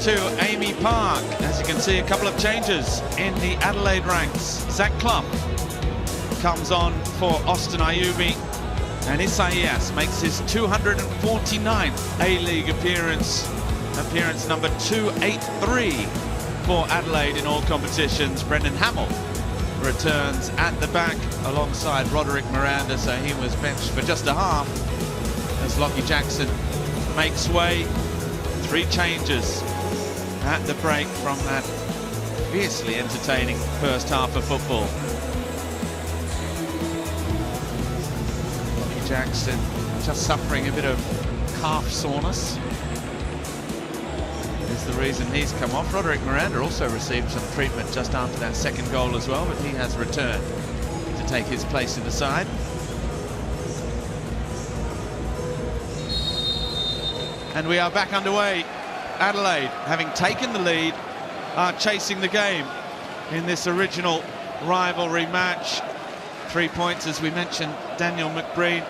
Speaker 1: to Amy Park. As you can see, a couple of changes in the Adelaide ranks. Zach Clough comes on for Austin Ayubi, and Isaias makes his 249th A-League appearance number 283 for Adelaide in all competitions. Brendan Hamill returns at the back alongside Roderick Miranda, so he was benched for just a half as Lockie Jackson makes way. 3 changes at the break from that fiercely entertaining first half of football. Lockie Jackson just suffering a bit of calf soreness is the reason he's come off. Roderick Miranda also received some treatment just after that second goal as well, but he has returned to take his place in the side. And we are back underway. Adelaide, having taken the lead, are chasing the game in this original rivalry match. 3 points, as we mentioned. Daniel McBreen,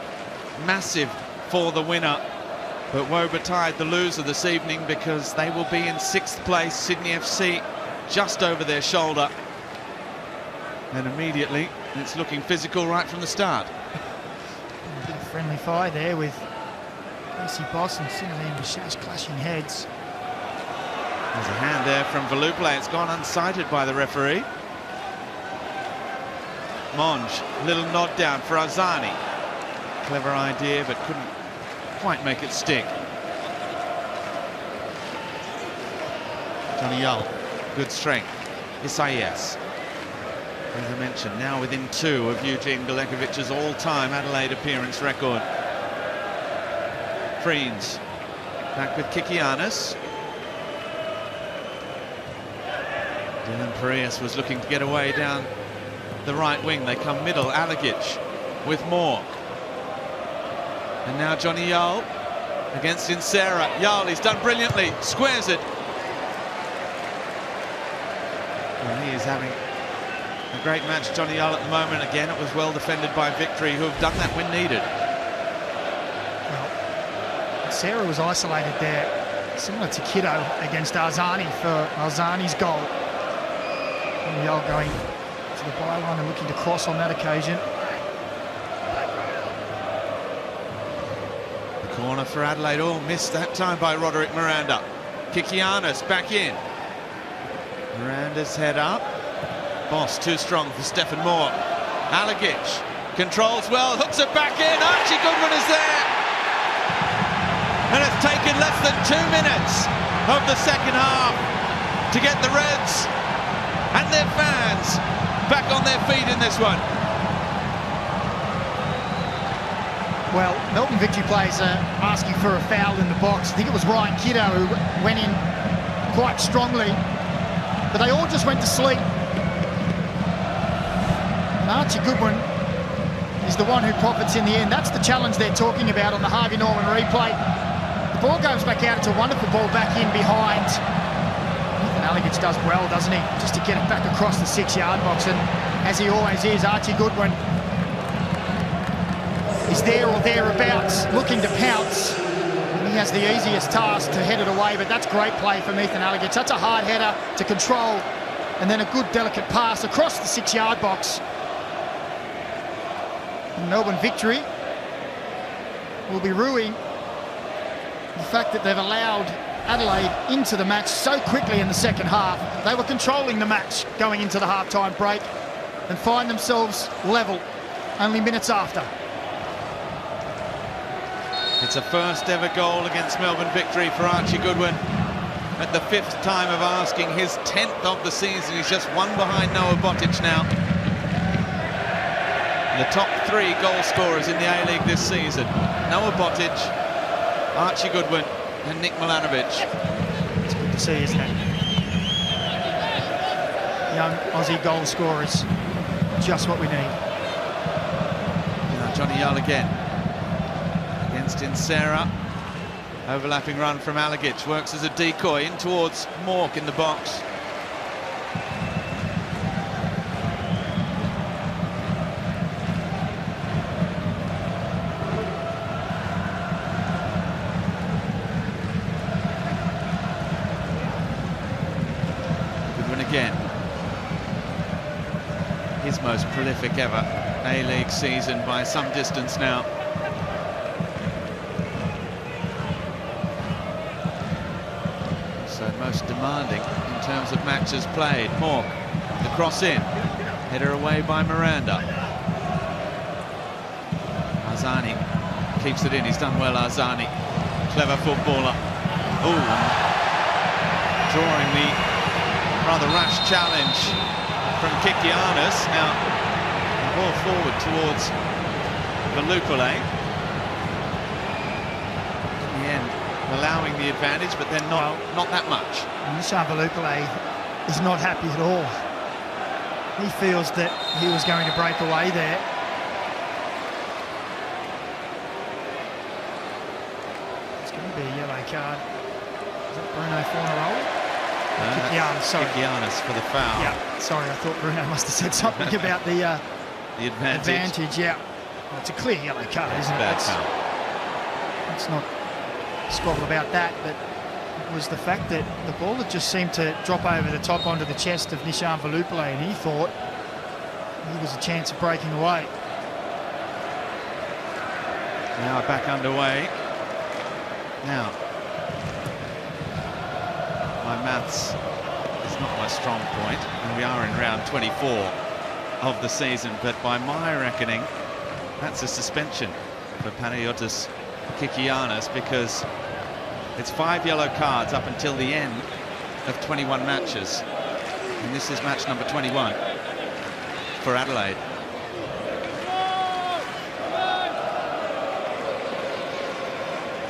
Speaker 1: massive for the winner. But woe betide the loser this evening, because they will be in 6th place. Sydney FC just over their shoulder. And immediately, it's looking physical right from the start.
Speaker 2: A bit of friendly fire there with Casey Boss and Cinnamon Bichette clashing heads.
Speaker 1: There's a hand there from Veluple. It's gone unsighted by the referee. Monge, little nod down for Arzani. Clever idea, but couldn't quite make it stick. Johnny Yull, good strength. Isaias, as I mentioned, now within 2 of Eugene Galekovic's all-time Adelaide appearance record. Freens back with Kikianis. Dylan Perias was looking to get away down the right wing. They come middle. Alagic with Moore. And now Johnny Yull against Insera. Yull, he's done brilliantly. Squares it. Well, he is having a great match, Johnny Yull, at the moment. Again, it was well defended by Victory, who have done that when needed.
Speaker 2: Well, Insera was isolated there, similar to Kiddo against Arzani for Arzani's goal. Yull going to the byline and looking to cross on that occasion.
Speaker 1: The corner for Adelaide. Oh, missed that time by Roderick Miranda. Kikianis back in. Miranda's head up. Boss too strong for Stephen Moore. Alagic controls well, hooks it back in. Archie Goodwin is there. And it's taken less than 2 minutes of the second half to get the Reds and their fans back on their feet in this one.
Speaker 2: Well, Melbourne Victory players are asking for a foul in the box. I think it was Ryan Kiddo who went in quite strongly, but they all just went to sleep. And Archie Goodwin is the one who profits in the end. That's the challenge they're talking about on the Harvey Norman replay. The ball goes back out. It's a wonderful ball back in behind. Alagic does well, doesn't he? Just to get it back across the 6-yard box, and as he always is, Archie Goodwin is there or thereabouts, looking to pounce. And he has the easiest task to head it away, but that's great play from Ethan Alagic. That's a hard header to control, and then a good delicate pass across the 6-yard box. And Melbourne Victory will be ruining the fact that they've allowed Adelaide into the match so quickly in the second half. They were controlling the match going into the half-time break and find themselves level only minutes after.
Speaker 1: It's a first ever goal against Melbourne Victory for Archie Goodwin. At the 5th time of asking, his 10th of the season. He's just 1 behind Noah Botic now. The top 3 goal scorers in the A-League this season. Noah Botic, Archie Goodwin and Nick Milanovic.
Speaker 2: It's good to see, isn't it? Young Aussie goal scorers, just what we need.
Speaker 1: Now Johnny Yull again against Insera. Overlapping run from Alagic, works as a decoy in towards Mork in the box. again. His most prolific ever A-League season by some distance now. So most demanding in terms of matches played. Mork, the cross in, header away by Miranda. Arzani keeps it in, he's done well, Arzani. Clever footballer. Ooh, drawing the rather rash challenge from Kikianis. Now, the ball forward towards Valupale. In the end, allowing the advantage, but then not that much.
Speaker 2: Nishan Valupale is not happy at all. He feels that he was going to break away there. It's going to be a yellow card. Is that Bruno Fornaroli? Kikianis, sorry.
Speaker 1: Kikianis for the foul.
Speaker 2: Yeah, sorry, I thought Bruno must have said something about the advantage. Yeah, well, it's a clear yellow card, isn't it?
Speaker 1: Bad foul.
Speaker 2: Let's not squabble about that, but it was the fact that the ball had just seemed to drop over the top onto the chest of Nishan Valupale, and he thought he was a chance of breaking away.
Speaker 1: Now back underway. Now, my maths is not my strong point, and we are in round 24 of the season, but by my reckoning, that's a suspension for Panayotis Kikianis, because it's 5 yellow cards up until the end of 21 matches, and this is match number 21 for Adelaide.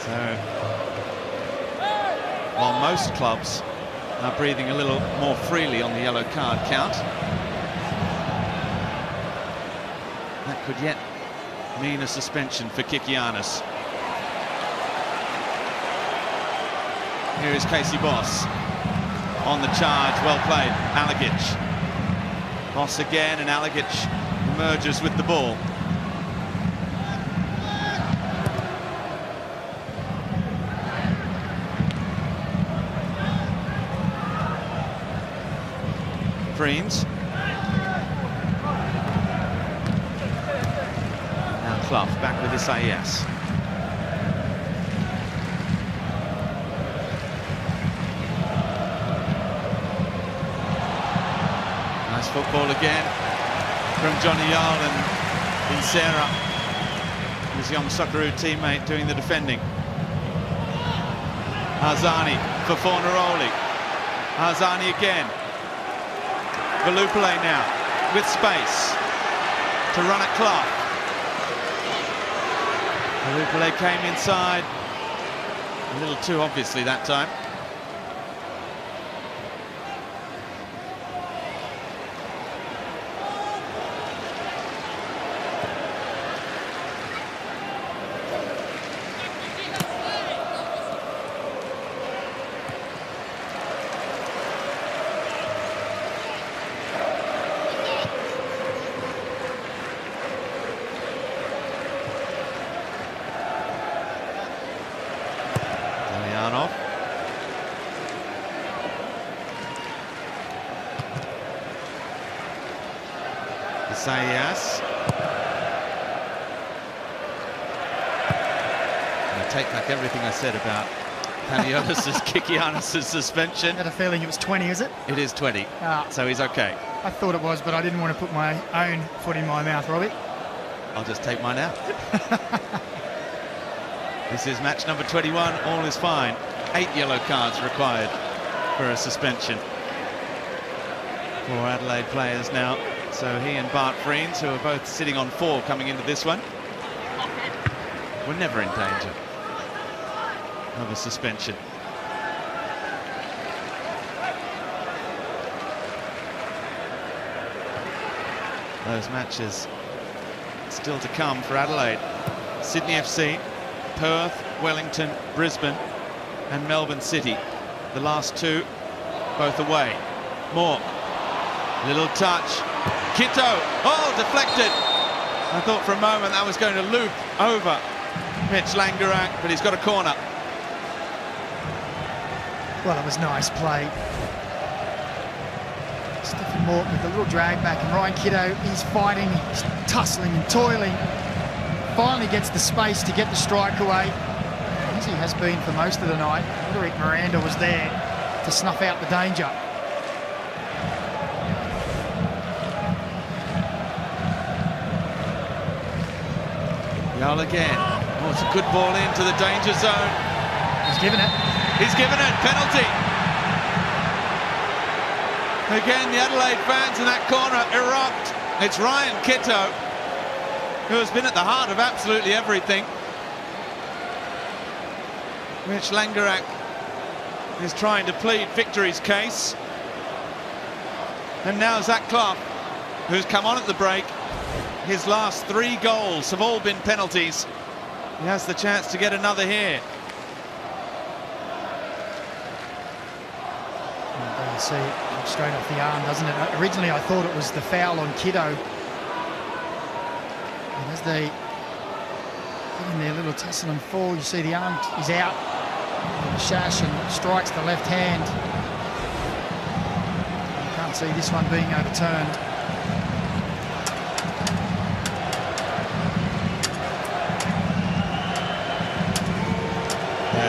Speaker 1: So, while most clubs are breathing a little more freely on the yellow card count, that could yet mean a suspension for Kikianis. Here is Casey Boss on the charge, well played, Alagic. Boss again, and Alagic emerges with the ball. Freens. Now Clough back with Isaias. Nice football again from Johnny Yarl and Insera, his young Socceroo teammate, doing the defending. Arzani for Fornaroli. Arzani again. Valupale now with space to run at Clough. Valupale came inside a little too obviously that time. Isaias. I take back everything I said about Panayotis' Kikianis' suspension.
Speaker 2: I had a feeling it was 20, is it?
Speaker 1: It is 20, so he's okay.
Speaker 2: I thought it was, but I didn't want to put my own foot in my mouth, Robbie.
Speaker 1: I'll just take mine out. This is match number 21, all is fine. 8 yellow cards required for a suspension for Adelaide players now. So he and Bart Freens, who are both sitting on 4 coming into this one, were never in danger of a suspension. Those matches still to come for Adelaide. Sydney FC, Perth, Wellington, Brisbane and Melbourne City. The last 2 both away. More. Little touch. Kito. Oh, deflected. I thought for a moment that was going to loop over Mitch Langerak, but he's got a corner.
Speaker 2: Well, it was nice play. Stephen Morton with a little drag back, and Ryan Kiddo, he's fighting, he's tussling and toiling. Finally gets the space to get the strike away, as he has been for most of the night. Roderick Miranda was there to snuff out the danger.
Speaker 1: Yall again. Oh, it's a good ball into the danger zone.
Speaker 2: He's given it.
Speaker 1: He's given it. Penalty. Again, the Adelaide fans in that corner erupt. It's Ryan Kitto, who has been at the heart of absolutely everything. Rich Langerak is trying to plead victory's case. And now Zach Clough, who's come on at the break. His last 3 goals have all been penalties. He has the chance to get another here.
Speaker 2: There you see it straight off the arm, doesn't it? Originally I thought it was the foul on Kiddo. And as they get in their little tussle and fall, you see the arm is out. Shash and strikes the left hand. You can't see this one being overturned.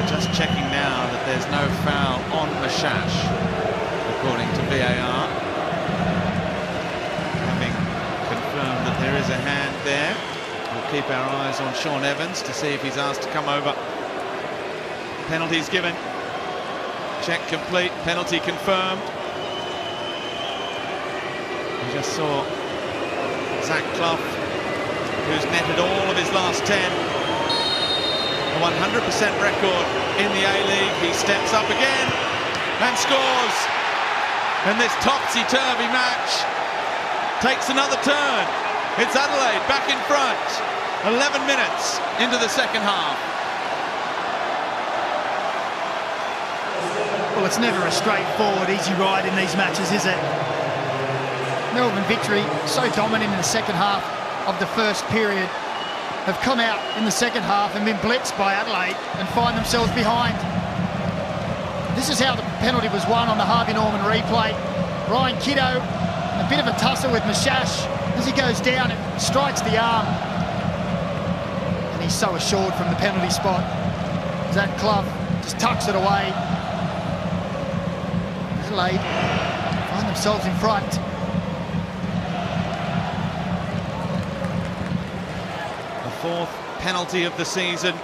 Speaker 1: Just checking now that there's no foul on Mashash, according to VAR. Having confirmed that there is a hand there, we'll keep our eyes on Sean Evans to see if he's asked to come over. Penalties given. Check complete. Penalty confirmed. We just saw Zach Clough, who's netted all of his last 10. A 100% record in the A-League. He steps up again and scores. And this topsy-turvy match takes another turn. It's Adelaide back in front. 11 minutes into the second half.
Speaker 2: Well, it's never a straightforward, easy ride in these matches, is it? Melbourne Victory, so dominant in the second half of the first period, have come out in the second half and been blitzed by Adelaide and find themselves behind. This is how the penalty was won on the Harvey Norman replay. Ryan Kiddo, a bit of a tussle with Mashash. As he goes down, it strikes the arm. And he's so assured from the penalty spot. Zach Clough just tucks it away. Adelaide find themselves in front.
Speaker 1: Fourth penalty of the season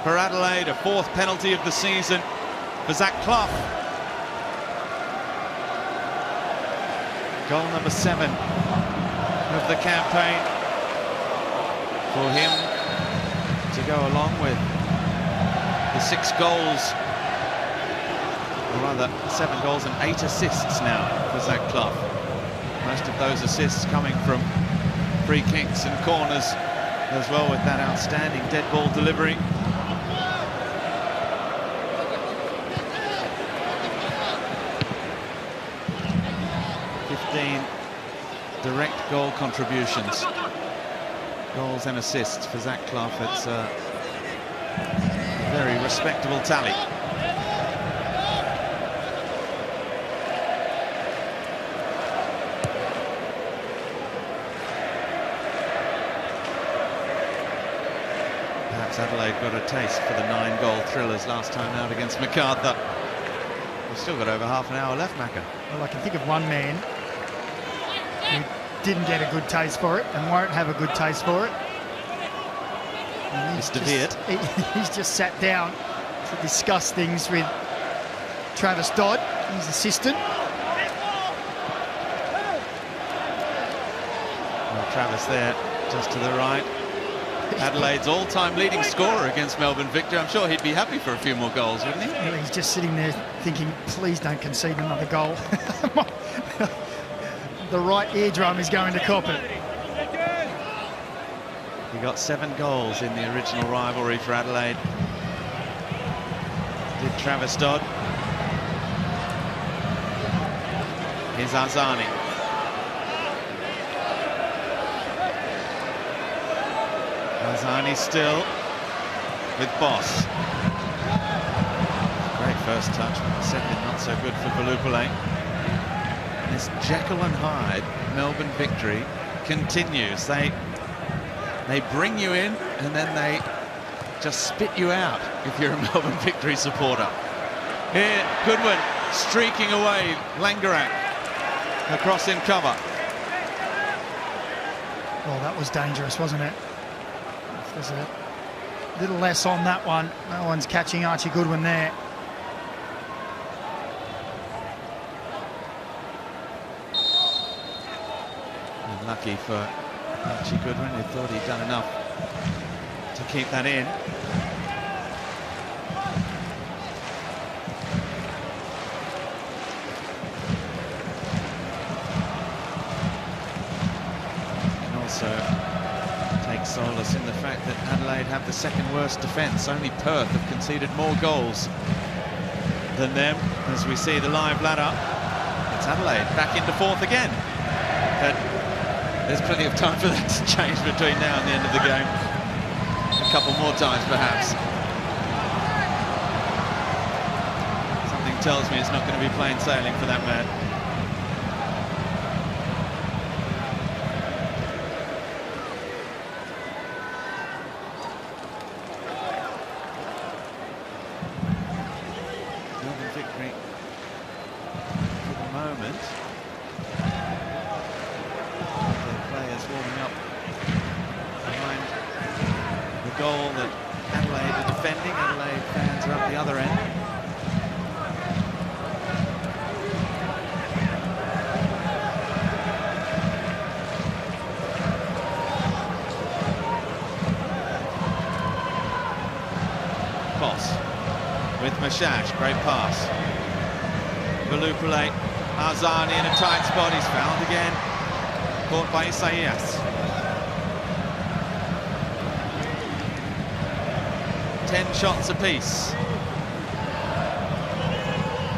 Speaker 1: for Adelaide, a 4th penalty of the season for Zach Clough. Goal number 7 of the campaign for him to go along with the 6 goals, or rather 7 goals and 8 assists now for Zach Clough. Most of those assists coming from free kicks and corners, as well with that outstanding dead ball delivery. Direct goal contributions, goals and assists for Zach Clough. It's a very respectable tally. Perhaps Adelaide got a taste for the 9-goal thrillers last time out against MacArthur. We've still got over half an hour left, Macca.
Speaker 2: Well, I can think of one man who didn't get a good taste for it and won't have a good taste for it.
Speaker 1: Mr. Beard.
Speaker 2: He's just sat down to discuss things with Travis Dodd, his assistant.
Speaker 1: Well, Travis there, just to the right. Adelaide's all-time leading scorer against Melbourne Victory. I'm sure he'd be happy for a few more goals, wouldn't he?
Speaker 2: He's just sitting there thinking, please don't concede another goal. The right eardrum is going to cop it.
Speaker 1: He got 7 goals in the original rivalry for Adelaide. Did Travis Dodd. Here's Arzani. Arzani still with Boss. Great first touch, but the second not so good for Valupale. This Jekyll and Hyde Melbourne Victory continues. They bring you in and then they just spit you out if you're a Melbourne Victory supporter. Here, Goodwin streaking away. Langerak across in cover.
Speaker 2: Well, that was dangerous, wasn't it? If there's a little less on that one. No one's catching Archie Goodwin there.
Speaker 1: And lucky for Archie Goodwin, who thought he'd done enough to keep that in. Take solace in the fact that Adelaide have the second worst defence. Only Perth have conceded more goals than them. As we see the live ladder, it's Adelaide back into fourth again. But there's plenty of time for that to change between now and the end of the game. A couple more times perhaps. Something tells me it's not going to be plain sailing for that man. Great pass. Valupule, Arzani in a tight spot. He's found again. Caught by Isaias. 10 shots apiece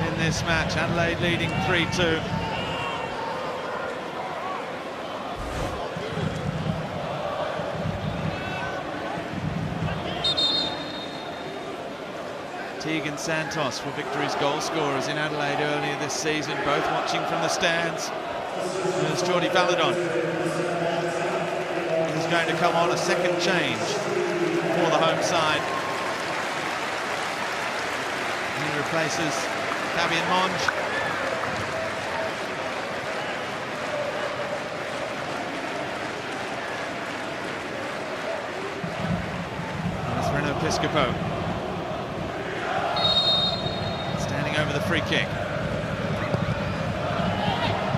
Speaker 1: in this match. Adelaide leading 3-2. Tegan Santos were Victory's goal scorers in Adelaide earlier this season, both watching from the stands. There's Jordi Valadon. He's going to come on a second change for the home side. He replaces Fabian Monge. That's Reno Piscopo. Over the free kick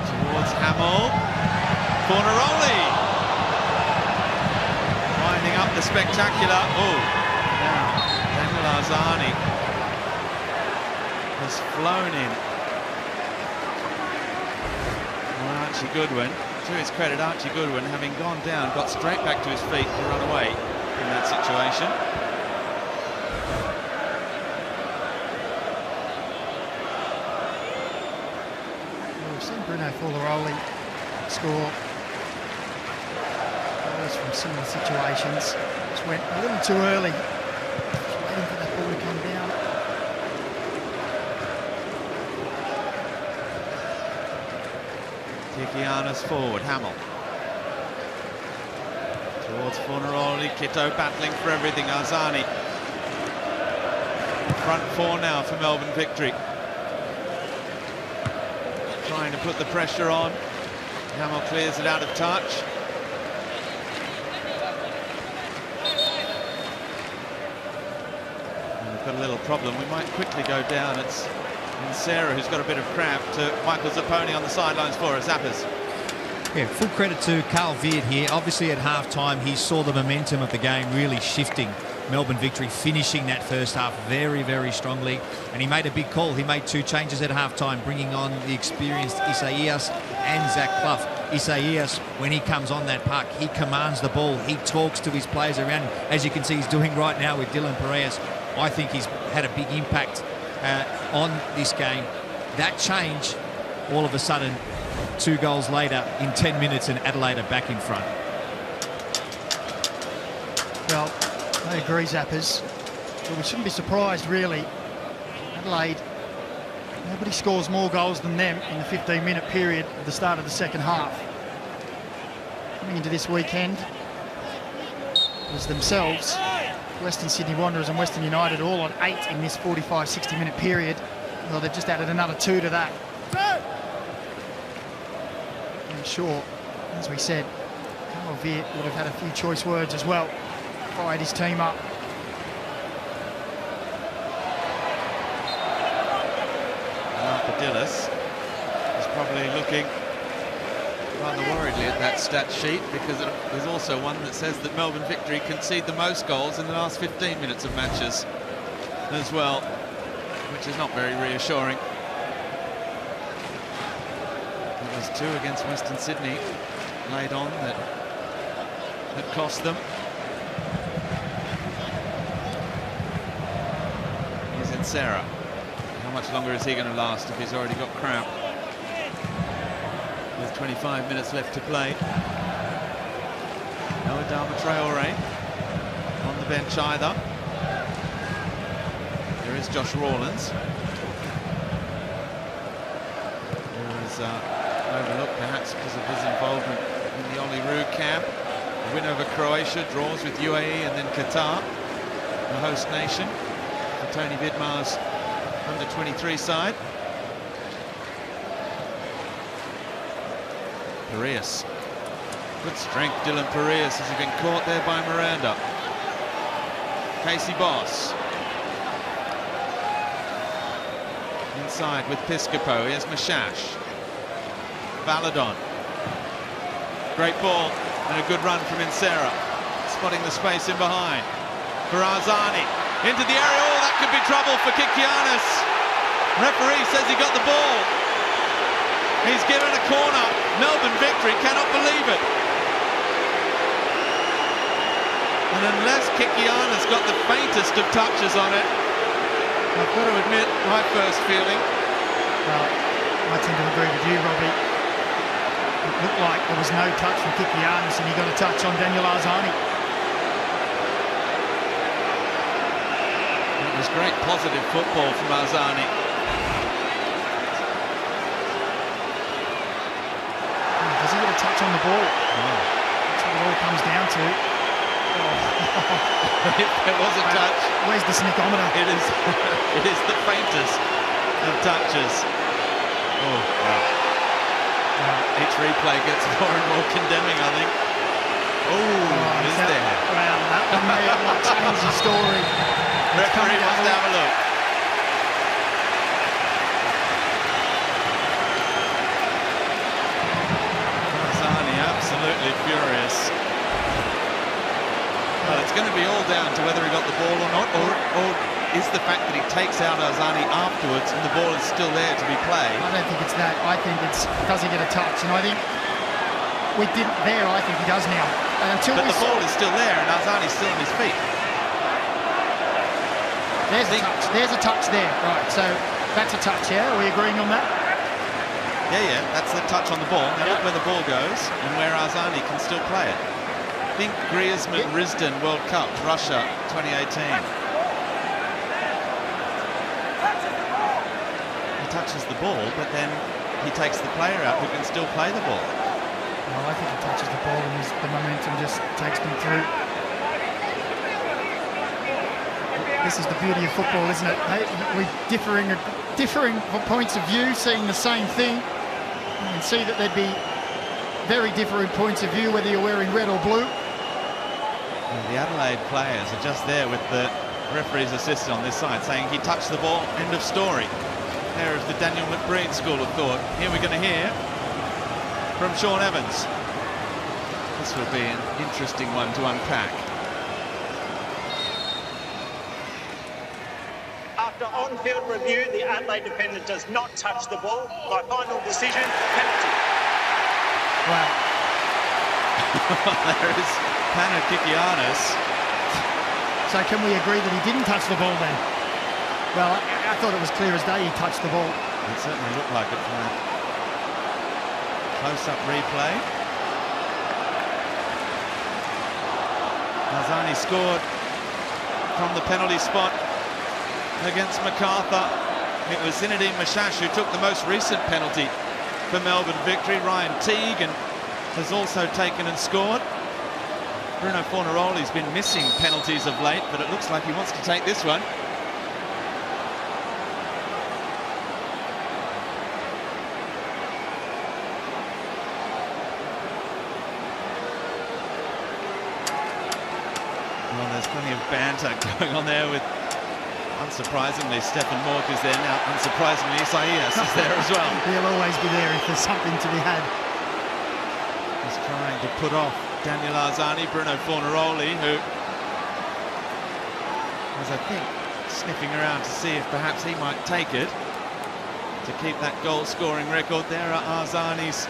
Speaker 1: towards Hamill. Fornaroli winding up the spectacular. Oh, now Daniel Arzani has flown in. Well, Archie Goodwin, to his credit, Archie Goodwin, having gone down, got straight back to his feet to run away in that situation.
Speaker 2: Bruno Fornaroli score. Goals from similar situations. Just went a little too early. Just waiting for that ball to come down.
Speaker 1: Tikianas forward, Hamill. Towards Fornaroli, Kitto battling for everything, Arzani. Front four now for Melbourne Victory. Trying to put the pressure on. Hamill clears it out of touch. And we've got a little problem. We might quickly go down. It's Sarah who's got a bit of cramp, to Michael Zapponi on the sidelines for us. Zappers.
Speaker 3: Yeah, full credit to Carl Veart here. Obviously at half-time he saw the momentum of the game really shifting. Melbourne Victory finishing that first half very, very strongly, and he made a big call. He made 2 changes at half-time, bringing on the experienced Isaias and Zach Clough. Isaias, when he comes on that puck, he commands the ball. He talks to his players around him, as you can see he's doing right now with Dylan Perez. I think he's had a big impact on this game. That change, all of a sudden, 2 goals later in 10 minutes, and Adelaide are back in front.
Speaker 2: Well, I agree, Zappers. But we shouldn't be surprised, really. Adelaide Nobody scores more goals than them in the 15-minute period at the start of the second half. Coming into this weekend, was themselves, Western Sydney Wanderers and Western United all on 8 in this 45, 60-minute period. Well, they've just added another 2 to that. I'm sure, as we said, Carl Viet would have had a few choice words as well. Fired his team up.
Speaker 1: Dillis is probably looking rather worriedly at that stat sheet, because there's also one that says that Melbourne Victory concede the most goals in the last 15 minutes of matches as well, which is not very reassuring. There was 2 against Western Sydney late on that cost them. Here's Insera. How much longer is he going to last if he's already got cramp? With 25 minutes left to play. No Adama Traore on the bench either. There is Josh Rawlins, who was overlooked perhaps because of his involvement in the Oli Roux camp. A win over Croatia, draws with UAE and then Qatar, the host nation, for Tony Vidmar's under-23 side. Parias. Good strength, Dylan Parias, has been caught there by Miranda. Casey Boss. Inside with Piscopo. Here's Mashash. Valadon. Great ball and a good run from Insera. Spotting the space in behind. Barazani into the area. Oh, that could be trouble for Kikianis. Referee says he got the ball. He's given a corner. Melbourne Victory cannot believe it. And unless Kikianis got the faintest of touches on it, I've got to admit, my first feeling.
Speaker 2: Well, I tend to agree with you, Robbie. It looked like there was no touch from Kikianis and he got a touch on Daniel Arzani.
Speaker 1: It was great positive football from Arzani.
Speaker 2: Does he get a touch on the ball? No. That's what it all comes down to.
Speaker 1: If there was a touch.
Speaker 2: Where's the sneakometer?
Speaker 1: It is the faintest of touches. Oh, wow. Each replay gets more and more condemning, I think. Oh, is there?
Speaker 2: Wow, that one may have changed the story.
Speaker 1: Referee wants to have a look. Arzani absolutely furious. Well, it's going to be all down to whether he got the ball or not, or is the fact that he takes out Arzani afterwards and the ball is still there to be played.
Speaker 2: I don't think it's that. I think it's, does he get a touch? And I think we didn't there. I think he does now. And until
Speaker 1: but the ball is still there and Arzani's still on his feet.
Speaker 2: There's a touch. There's a touch there. Right, so that's a touch, yeah? Are we agreeing on that?
Speaker 1: Yeah, that's the touch on the ball. Now look where the ball goes and where Arzani can still play it. Think Griezmann, Risdon, World Cup, Russia, 2018. He touches the ball, but then he takes the player out who can still play the ball.
Speaker 2: Well, I think he touches the ball and the momentum just takes them through. This is the beauty of football, isn't it? We're differing points of view, seeing the same thing. You can see that there'd be very different points of view whether you're wearing red or blue.
Speaker 1: The Adelaide players are just there with the referee's assistant on this side saying he touched the ball, end of story. There is the Daniel McBreen school of thought. Here we're going to hear from Sean Evans. This will be an interesting one to unpack.
Speaker 5: After on-field review, the Adelaide defender does not touch the ball. By final decision, penalty.
Speaker 2: Wow.
Speaker 1: There is Panu Kikianis.
Speaker 2: So can we agree that he didn't touch the ball then? Well, I thought it was clear as day he touched the ball.
Speaker 1: It certainly looked like it from that close-up replay. Arzani scored from the penalty spot against MacArthur It was Zinedine Mashash who took the most recent penalty for Melbourne victory. Ryan Teague has also taken and scored. Bruno Fornaroli's been missing penalties of late, but it looks like he wants to take this one. Well, there's plenty of banter going on there with, unsurprisingly, Stefan Mork is there now. Unsurprisingly, Isaias is there as well.
Speaker 2: He'll always be there if there's something to be had.
Speaker 1: He's trying to put off Daniel Arzani. Bruno Fornaroli, who was, I think, sniffing around to see if perhaps he might take it to keep that goal-scoring record. There are Arzani's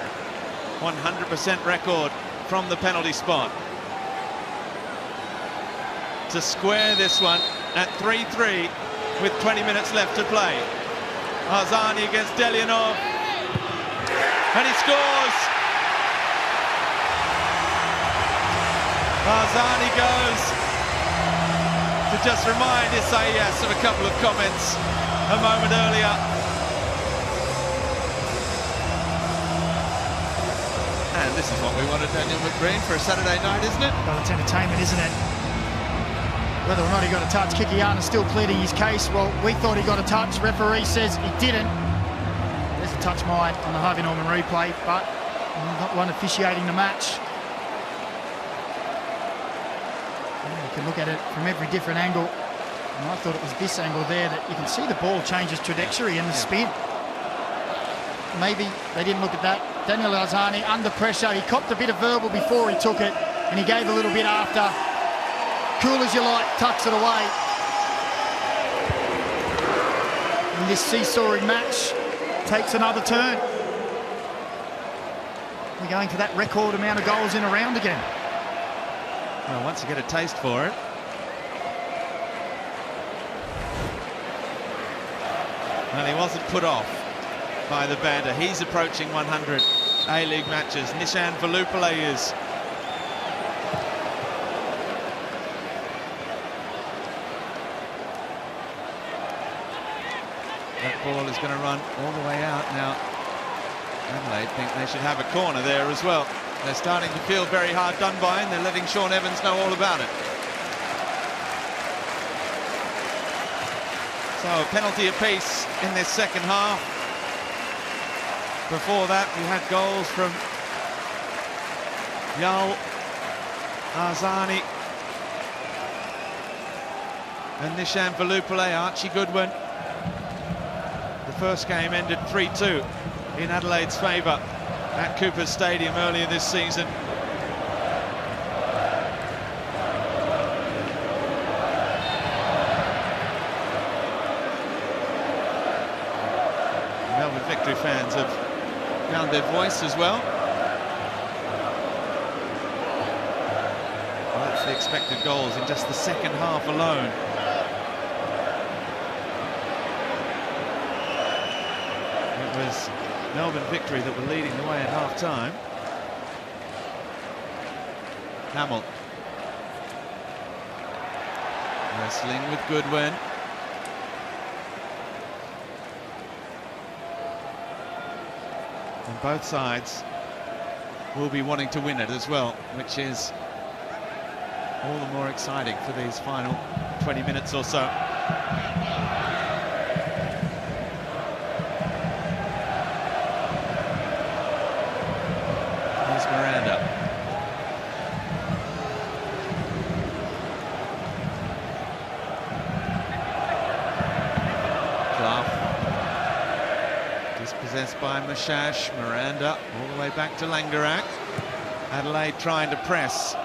Speaker 1: 100% record from the penalty spot. To square this one at 3-3 with 20 minutes left to play. Arzani against Delianov, and he scores! Arzani goes to just remind Isaias of a couple of comments a moment earlier. And this is what we wanted, Daniel McBreen, for a Saturday night, isn't it?
Speaker 2: Well, it's entertainment, isn't it? Whether or not he got a touch, Kikiana's still pleading his case. Well, we thought he got a touch. Referee says he didn't. There's a touch mine on the Harvey Norman replay, but not one officiating the match. You can look at it from every different angle. And I thought it was this angle there that you can see the ball changes trajectory and the spin. Maybe they didn't look at that. Daniel Arzani under pressure. He copped a bit of verbal before he took it, and he gave a little bit after. Cool as you like, tucks it away. And this seesawing match takes another turn. We're going for that record amount of goals in a round again.
Speaker 1: Well, once you get a taste for it. Well, he wasn't put off by the banter. He's approaching 100 A-League matches. Nishan Velupillay is. That ball is going to run all the way out now. Adelaide think they should have a corner there as well. They're starting to feel very hard done by, and they're letting Sean Evans know all about it. So a penalty apiece in this second half. Before that, we had goals from Yal, Arzani, and Nishan Velupillay. Archie Goodwin. The first game ended 3-2 in Adelaide's favour at Cooper's Stadium earlier this season. Melbourne Victory fans have found their voice as well. Well, that's the expected goals in just the second half alone. It was Melbourne Victory that were leading the way at half-time. Hamill. Wrestling with Goodwin. And both sides will be wanting to win it as well, which is all the more exciting for these final 20 minutes or so. Here's Miranda. Clough. Dispossessed by Mashash. Miranda all the way back to Langerak. Adelaide trying to press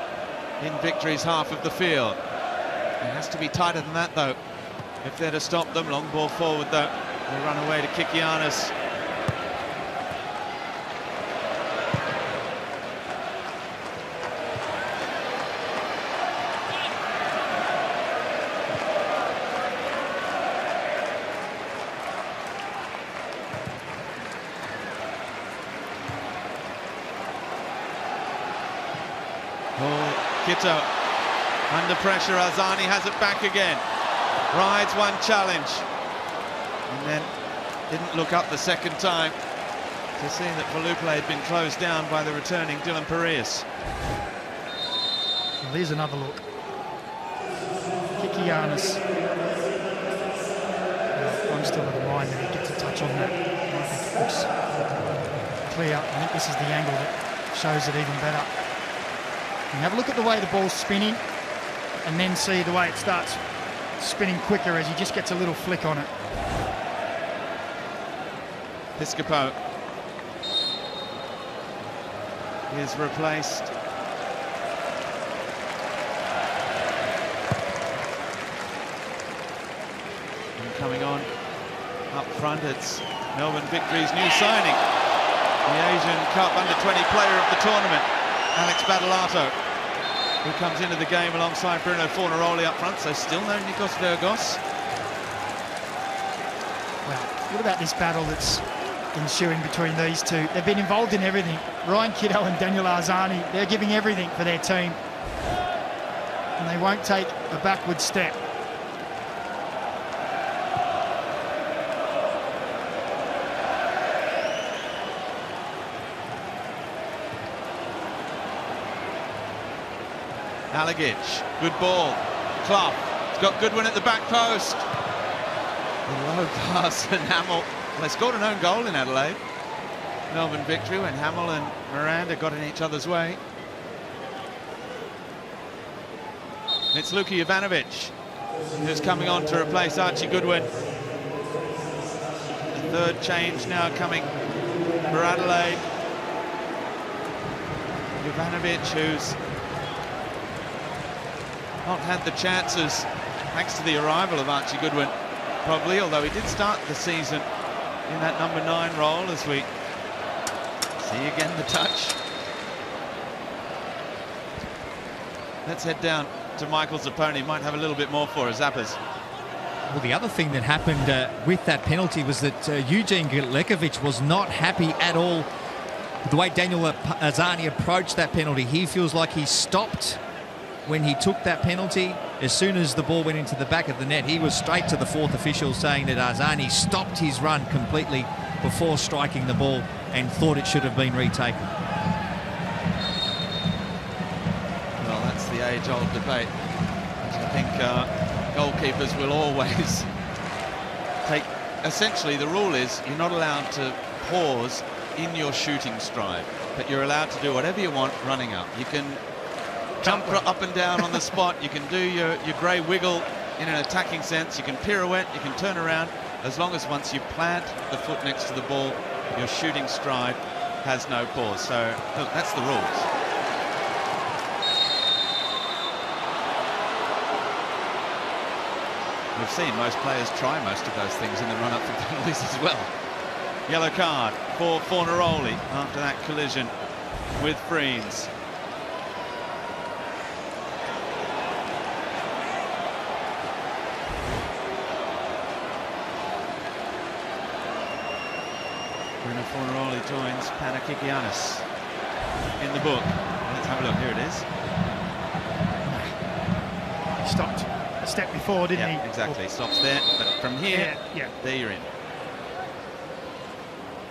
Speaker 1: in Victory's half of the field. It has to be tighter than that, though, if they're to stop them. Long ball forward, though. They run away to Kikianis. Kitto under pressure. Arzani has it back again. Rides one challenge and then Didn't look up the second time to see that Valupe had been closed down by the returning Dylan Parias.
Speaker 2: Well, here's another look. Kikianis. I'm still of the mind that he gets a touch on that. I think it looks clear. I think this is the angle that shows it even better. And have a look at the way the ball's spinning, and then see the way it starts spinning quicker as he just gets a little flick on it.
Speaker 1: Piscopo is replaced. And coming on up front, it's Melbourne Victory's new signing, the Asian Cup Under-20 player of the tournament, Alex Badalato, who comes into the game alongside Bruno Fornaroli up front, so still no Nikos Vergos.
Speaker 2: Well, what about this battle that's ensuing between these two? They've been involved in everything. Ryan Kiddo and Daniel Arzani, they're giving everything for their team, and they won't take a backward step.
Speaker 1: Alagic, good ball. Clough, he's got Goodwin at the back post. The low pass and Hamill. Well, they scored an own goal in Adelaide. Melbourne Victory when Hamill and Miranda got in each other's way. It's Luka Jovanovic who's coming on to replace Archie Goodwin. The third change now coming for Adelaide. Jovanovic, who's not had the chances thanks to the arrival of Archie Goodwin, probably, although he did start the season in that number 9 role, as we see again the touch. Let's head down to Michael Zapponi. Might have a little bit more for us. Zappers.
Speaker 3: Well, the other thing that happened with that penalty was that Eugene Lekovic was not happy at all with the way Daniel Arzani approached that penalty. He feels like he stopped when he took that penalty. As soon as the ball went into the back of the net, he was straight to the fourth official saying that Arzani stopped his run completely before striking the ball and thought it should have been retaken.
Speaker 1: Well, that's the age-old debate. I think goalkeepers will always take... Essentially, the rule is you're not allowed to pause in your shooting stride, but you're allowed to do whatever you want running up. You can jump up and down on the spot, you can do your grey wiggle in an attacking sense, you can pirouette, you can turn around, as long as once you plant the foot next to the ball, your shooting stride has no pause. So, look, that's the rules. We've seen most players try most of those things in the run-up for penalties as well. Yellow card for Fornaroli after that collision with Freens. Bruno Fornaroli joins Panakikianis in the book. Let's have a look. Here it is.
Speaker 2: He stopped a step before, didn't he?
Speaker 1: Exactly. Stops there, but from here, there you're in.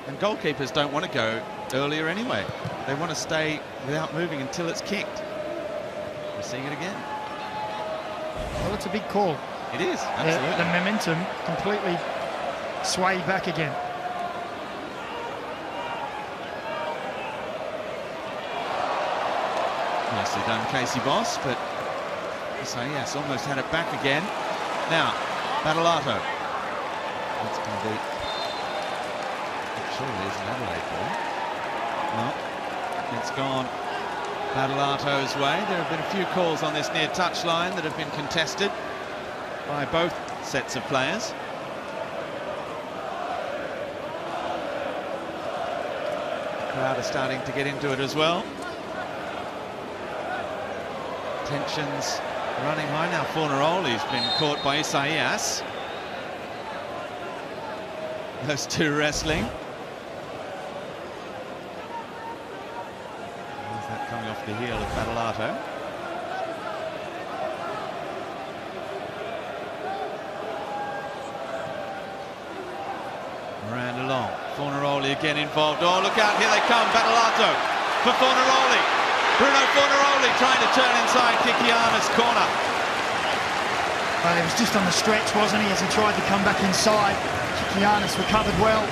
Speaker 1: And goalkeepers don't want to go earlier anyway. They want to stay without moving until it's kicked. We're seeing it again.
Speaker 2: Well, it's a big call.
Speaker 1: It is, absolutely.
Speaker 2: The momentum completely swayed back again.
Speaker 1: Nicely done, Casey Boss, but so yes, almost had it back again. Now, Badalato. That's going to be... Surely is an Adelaide ball. No, it's gone Badalato's way. There have been a few calls on this near touchline that have been contested by both sets of players. The crowd are starting to get into it as well. Tensions running high now. Fornaroli's been caught by Isaias. Those two wrestling. There's that coming off the heel of Badalato. Fornaroli again involved. Oh, look out, here they come, Battolato for Fornaroli. Bruno Fornaroli trying to turn inside Kikiana's corner.
Speaker 2: Well, he was just on the stretch, wasn't he, as he tried to come back inside. Kikianis recovered well.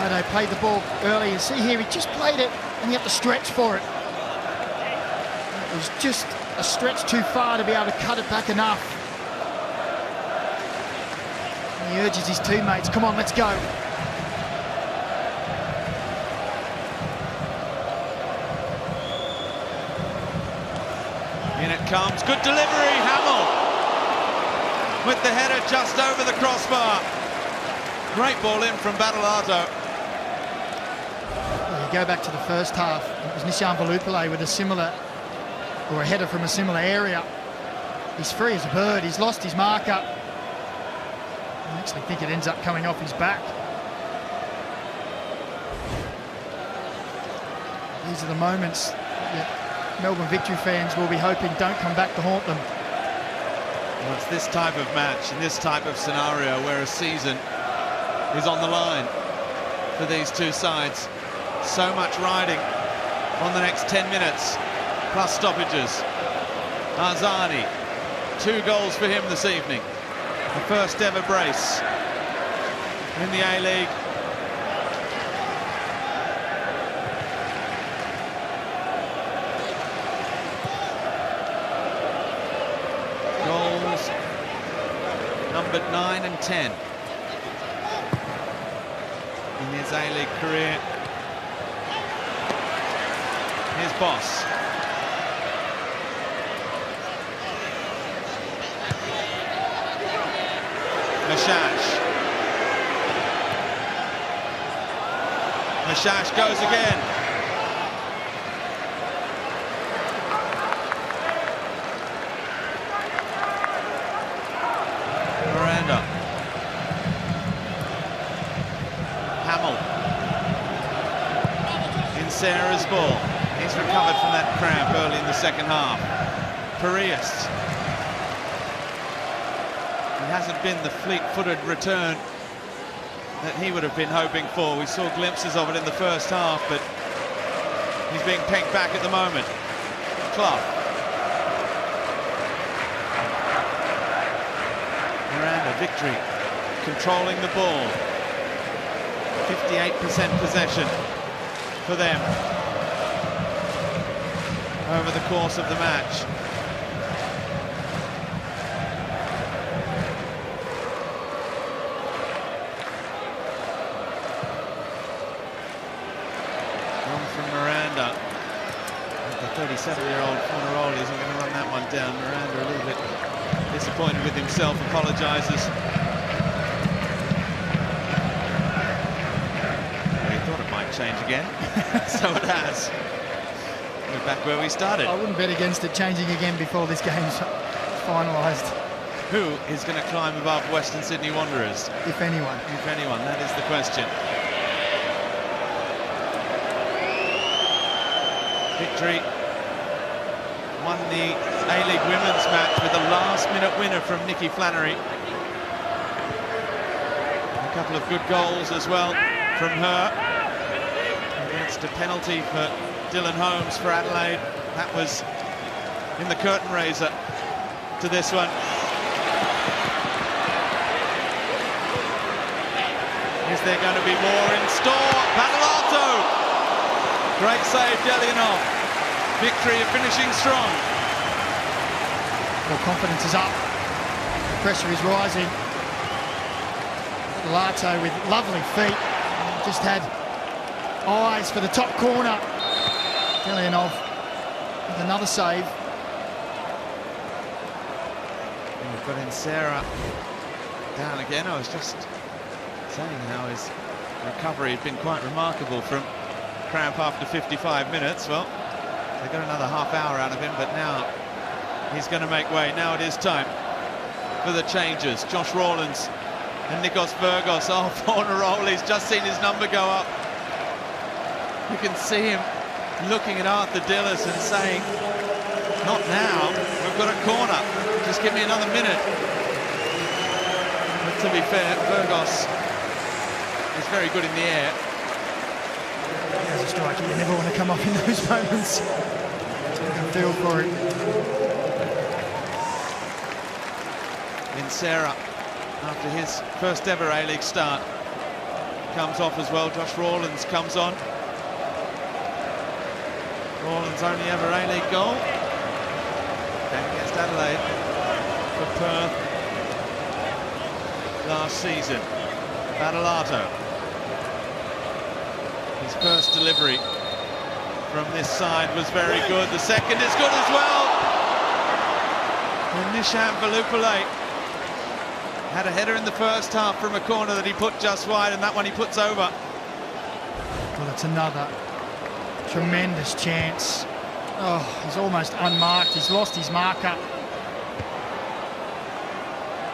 Speaker 2: They played the ball early. You see here, he just played it, and he had to stretch for it. It was just a stretch too far to be able to cut it back enough. And he urges his teammates, come on, let's go.
Speaker 1: In it comes, good delivery, Hamill with the header just over the crossbar. Great ball in from Battolato.
Speaker 2: Well, you go back to the first half, it was Nishan Valupale with a similar, or a header from a similar area. He's free as a bird, he's lost his marker. I actually think it ends up coming off his back. These are the moments that Melbourne Victory fans will be hoping don't come back to haunt them.
Speaker 1: Well, it's this type of match and this type of scenario where a season is on the line for these two sides. So much riding on the next 10 minutes, plus stoppages. Arzani, 2 goals for him this evening. The first ever brace in the A-League. Goals numbered 9 and 10 in his A-League career. Here's Boss. Mashash goes again. Miranda. Hamill. In Sarah's ball. He's recovered from that cramp early in the second half. Parias. It hasn't been the fleet-footed return that he would have been hoping for. We saw glimpses of it in the first half, but he's being pegged back at the moment. Clough. Miranda, Victory, controlling the ball. 58% possession for them over the course of the match. Miranda, the 37-year-old Fornaroli isn't going to run that one down. Miranda a little bit disappointed with himself, apologises. Well, he thought it might change again, so it has. We're back where we started.
Speaker 2: I wouldn't bet against it changing again before this game's finalised.
Speaker 1: Who is going to climb above Western Sydney Wanderers?
Speaker 2: If anyone.
Speaker 1: If anyone, that is the question. Victory won the A-League Women's match with a last-minute winner from Nikki Flannery. A couple of good goals as well from her. Against a penalty for Dylan Holmes for Adelaide. That was in the curtain raiser to this one. Is there going to be more in store? Battolato! Great save, Delianov. Victory are finishing strong.
Speaker 2: Well, confidence is up. Pressure is rising. Lato with lovely feet. Just had eyes for the top corner. Delianov with another save.
Speaker 1: And we've got in Sarah down again. I was just saying how his recovery had been quite remarkable from cramp after 55 minutes. Well, they got another half hour out of him, but now he's going to make way. Now it is time for the changes. Josh Rawlins and Nikos Burgos. Oh, Fornaroli's just seen his number go up. You can see him looking at Arthur Dillis and saying, not now, we've got a corner. Just give me another minute. But to be fair, Burgos is very good in the air.
Speaker 2: As a striker, you never want to come up in those moments. I can feel for it.
Speaker 1: Sarah, after his first ever A-League start, comes off as well. Josh Rawlins comes on. Rawlins' only ever A-League goal. And against Adelaide for Perth last season. Badalato. His first delivery from this side was very good. The second is good as well. And Nishan Valupale had a header in the first half from a corner that he put just wide, and that one he puts over.
Speaker 2: Well, it's another tremendous chance. Oh, he's almost unmarked. He's lost his marker.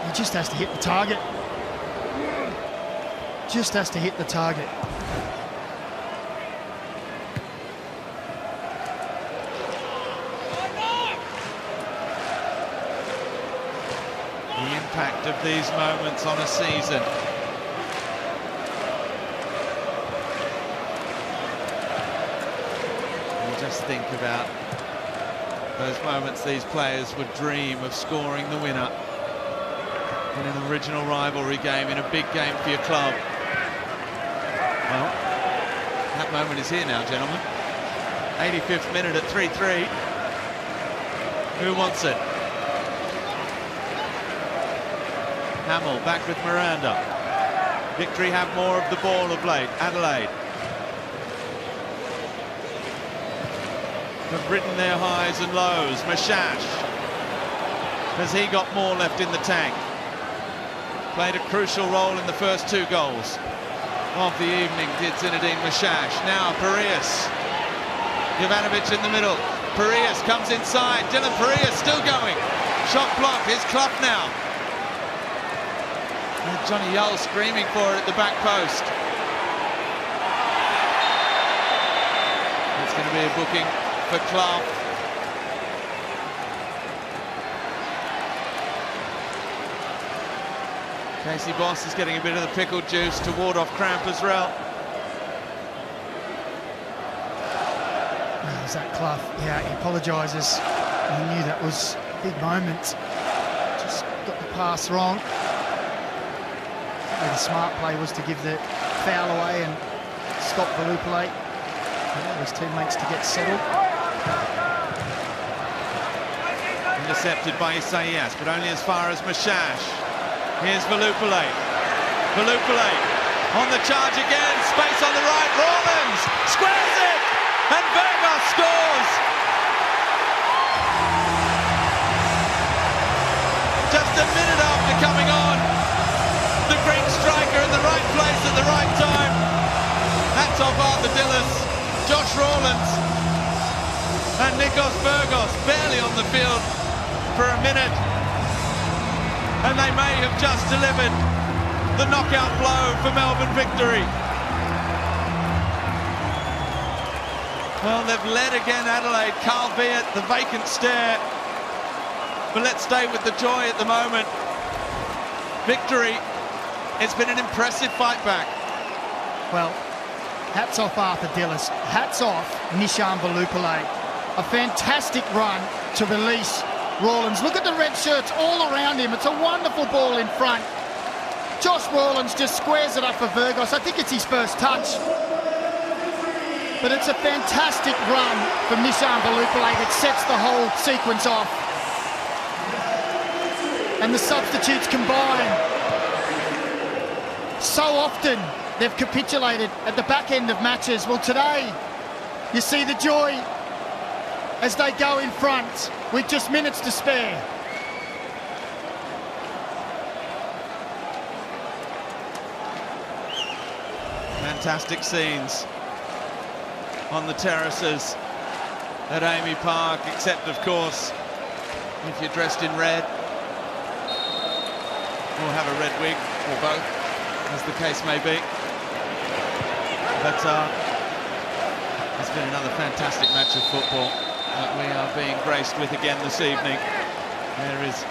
Speaker 2: He just has to hit the target. Just has to hit the target.
Speaker 1: The impact of these moments on a season. You just think about those moments these players would dream of scoring the winner in an original rivalry game, in a big game for your club. Well, that moment is here now, gentlemen. 85th minute at 3-3. Who wants it? Hamill back with Miranda. Victory have more of the ball of late. Adelaide have ridden their highs and lows. Mashash, has he got more left in the tank? Played a crucial role in the first 2 goals of the evening, did Zinedine Mashash. Now Parias, Jovanovic in the middle. Parias comes inside. Dylan Parias still going. Shot block. Here's Clough now. And Johnny Yull screaming for it at the back post. It's going to be a booking for Clough. Casey Boss is getting a bit of the pickle juice to ward off cramp as well.
Speaker 2: Oh, is that Clough? Yeah, he apologises. He knew that was a big moment. Just got the pass wrong. The smart play was to give the foul away and stop Valupale. His teammates to get settled.
Speaker 1: Intercepted by Isaias, but only as far as Mashash. Here's Valupale. Valupale on the charge again. Space on the right. Rawlins squares it, and Burgos scores. Just a minute after coming on, the Green striker in the right place at the right time. That's off Arthur Dillis, Josh Rawlins, and Nikos Burgos barely on the field for a minute. And they may have just delivered the knockout blow for Melbourne victory. Well, they've led again, Adelaide. Carl Beard, the vacant stare. But let's stay with the joy at the moment. Victory. It's been an impressive fight back.
Speaker 2: Well, hats off Arthur Dillis. Hats off Nishan Valupale. A fantastic run to release Rawlins. Look at the red shirts all around him. It's a wonderful ball in front. Josh Rawlins just squares it up for Burgos. I think it's his first touch. But it's a fantastic run from Nishan Valupale that sets the whole sequence off. And the substitutes combine. So often they've capitulated at the back end of matches. Well, today you see the joy as they go in front with just minutes to spare.
Speaker 1: Fantastic scenes on the terraces at Amy Park, except of course if you're dressed in red or have a red wig or both, as the case may be. But it's been another fantastic match of football that we are being graced with again this evening. There is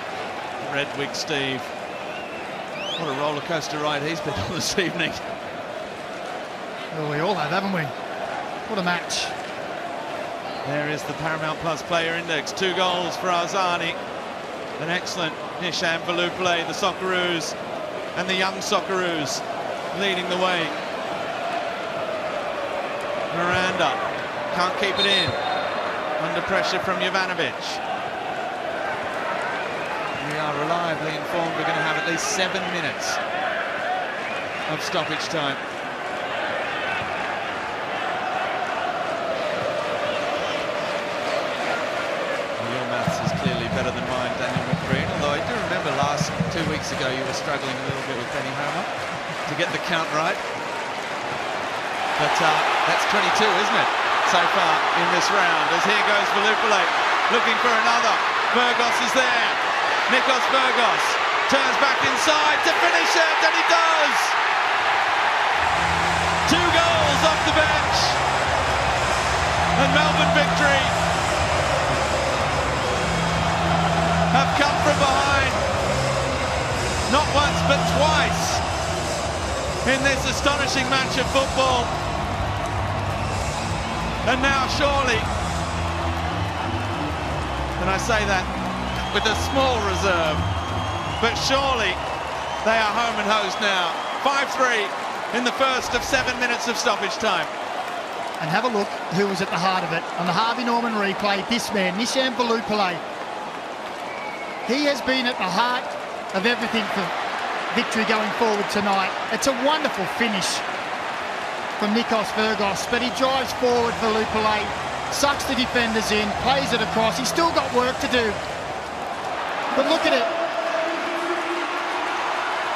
Speaker 1: Red Wig Steve. What a roller coaster ride he's been on this evening.
Speaker 2: Well, we all have, haven't we? What a match.
Speaker 1: There is the Paramount Plus player index. 2 goals for Arzani. An excellent Nisham Valupale, the Socceroos and the young Socceroos leading the way. Miranda can't keep it in. Under pressure from Jovanovic. We are reliably informed we're going to have at least 7 minutes of stoppage time. Your maths is clearly better than mine, Daniel McBreen, although I do remember 2 weeks ago you were struggling a little bit with Benny Homer to get the count right. But that's 22, isn't it, so far in this round, as here goes Valupale, looking for another. Burgos is there. Nikos Burgos turns back inside to finish it, and he does! 2 goals off the bench, and Melbourne Victory have come from behind, not once but twice in this astonishing match of football. And now surely, and I say that with a small reserve, but surely they are home and hosed now. 5-3 in the first of 7 minutes of stoppage time.
Speaker 2: And have a look who was at the heart of it. On the Harvey Norman replay, this man, Nisham Valupale. He has been at the heart of everything for Victory going forward tonight. It's a wonderful finish from Nikos Burgos, but he drives forward for Valupale, sucks the defenders in, plays it across. He's still got work to do. But look at it.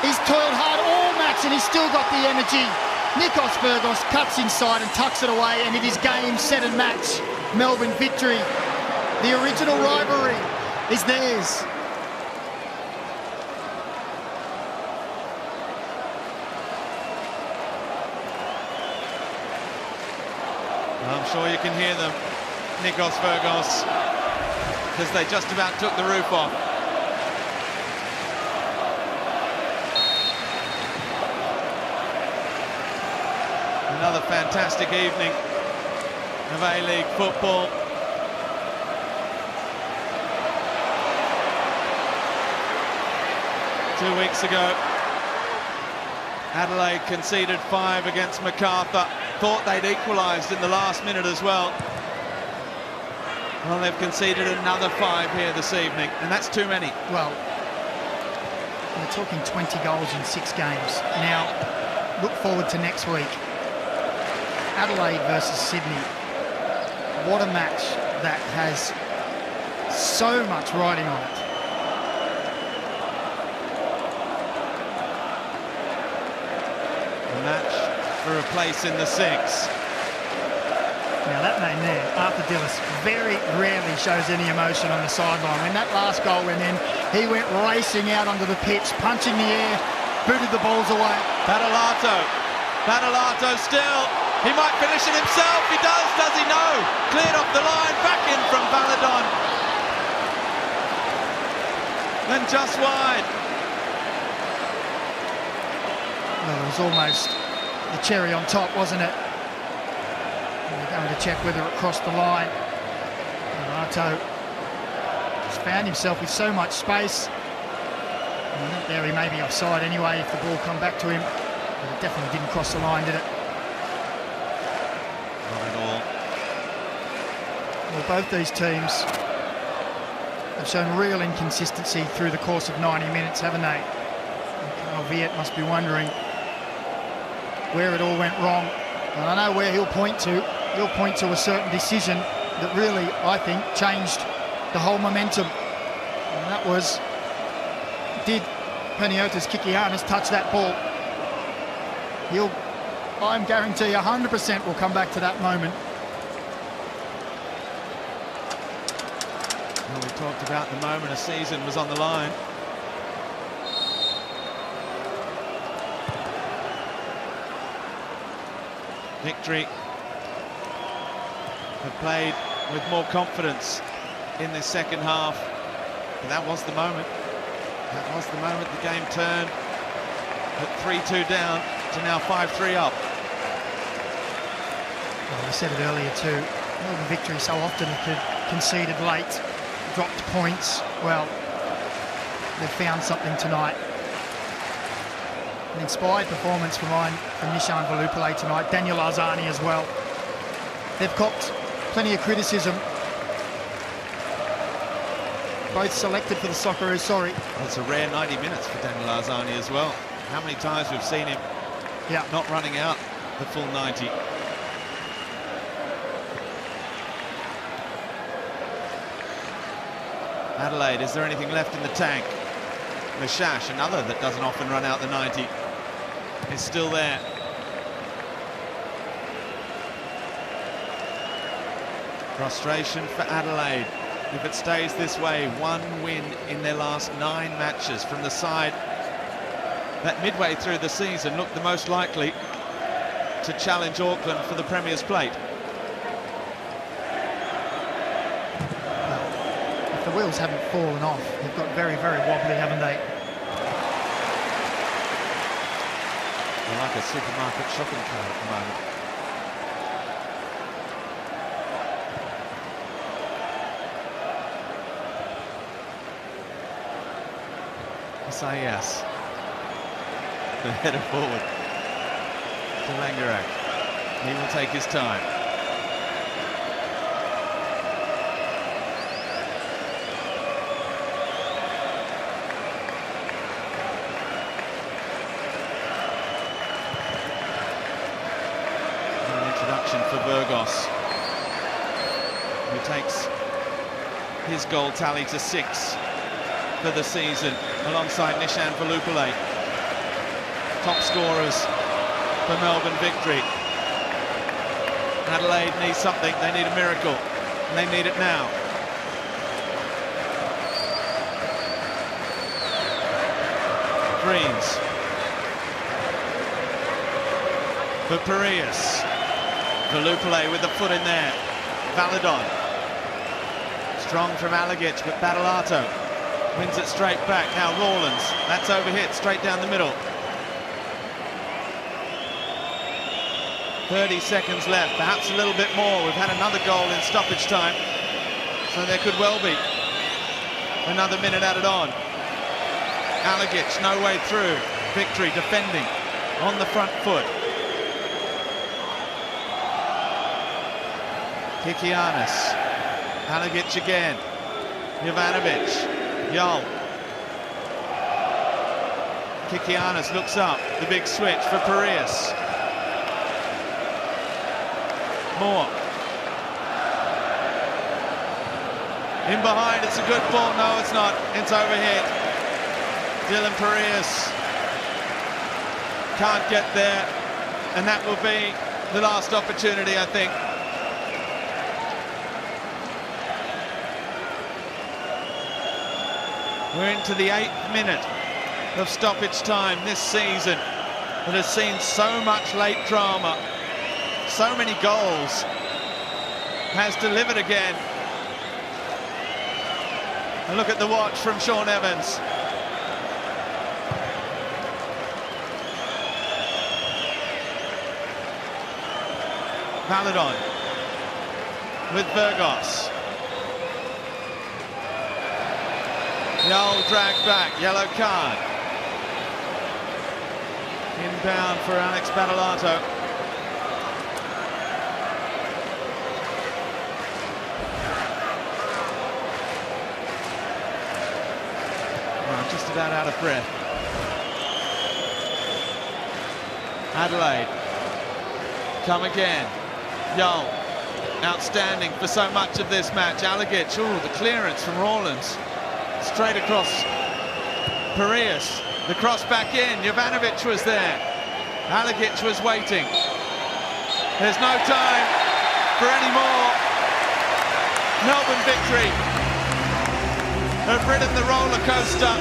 Speaker 2: He's toiled hard all match and he's still got the energy. Nikos Burgos cuts inside and tucks it away, and it is game, set and match. Melbourne Victory. The original rivalry is theirs.
Speaker 1: I'm sure you can hear them, Nikos Burgos, because they just about took the roof off. Another fantastic evening of A-League football. Two weeks ago, Adelaide conceded 5 against MacArthur. Thought they'd equalised in the last minute as well. Well, they've conceded another 5 here this evening, and that's too many.
Speaker 2: Well, we're talking 20 goals in 6 games. Now, look forward to next week. Adelaide versus Sydney. What a match that has so much riding on it.
Speaker 1: A match for a place in the 6.
Speaker 2: Now that name there, Arthur Dillis, very rarely shows any emotion on the sideline. When that last goal went in, he went racing out onto the pitch, punching the air, booted the balls away. Badalato still. He might finish it himself. He does he? No. Cleared off the line, back in from Baladon. Then just wide. Well, it was almost the cherry on top, wasn't it? We're going to check whether it crossed the line. Rato just found himself with so much space. And I think there he may be offside anyway if the ball come back to him. But it definitely didn't cross the line, did it?
Speaker 1: Not at all.
Speaker 2: Well, both these teams have shown real inconsistency through the course of 90 minutes, haven't they? Carl Viet must be wondering where it all went wrong. And I know where he'll point to. He'll point to a certain decision that really, I think, changed the whole momentum. And that was, did Paniotis Kikianis touch that ball? I'm guarantee 100% will come back to that moment.
Speaker 1: Well, we talked about the moment a season was on the line. Victory have played with more confidence in this second half, but that was the moment. That was the moment the game turned at 3-2 down to now 5-3 up.
Speaker 2: Well, I said it earlier too. Melbourne Victory so often have conceded late, dropped points. Well, they've found something tonight. An inspired performance from Nishan Valupale tonight. Daniel Arzani as well. They've copped plenty of criticism. Both selected for the Socceroos, sorry.
Speaker 1: It's a rare 90 minutes for Daniel Arzani as well. How many times we've seen him not running out the full 90. Adelaide, is there anything left in the tank? Mashash, another that doesn't often run out the 90, is still there. Frustration for Adelaide. If it stays this way, one win in their last 9 matches from the side that midway through the season looked the most likely to challenge Auckland for the Premier's plate.
Speaker 2: If the wheels haven't fallen off, they've got very, very wobbly, haven't they?
Speaker 1: They're like a supermarket shopping cart at the moment. Isaias, the header forward to Langerak. He will take his time. An introduction for Burgos, who takes his goal tally to 6 for the season, alongside Nishan Valupale. Top scorers for Melbourne Victory. Adelaide needs something, they need a miracle, and they need it now. Greens. For Parias. Valupale with the foot in there. Valadon. Strong from Alagic, but Badalato wins it straight back. Now Rawlins, that's overhit straight down the middle. 30 seconds left, perhaps a little bit more. We've had another goal in stoppage time, so there could well be another minute added on. Alagic, no way through. Victory defending on the front foot. Kikianis, Alagic again, Jovanovic, Yol. Kikianis looks up, the big switch for Parias. Moore. In behind, it's a good ball. No, it's not. It's overhit. Dylan Parias can't get there, and that will be the last opportunity, I think. We're into the 8th minute of stoppage time this season that has seen so much late drama, so many goals, has delivered again. And look at the watch from Sean Evans. Valadon with Burgos. Yol dragged back, yellow card. Inbound for Alex Badalato. Oh, just about out of breath. Adelaide, come again. Yol, outstanding for so much of this match. Alagic, the clearance from Rawlins. Straight across Parias, the cross back in. Jovanovic was there. Alagic was waiting. There's no time for any more. Melbourne Victory have ridden the roller coaster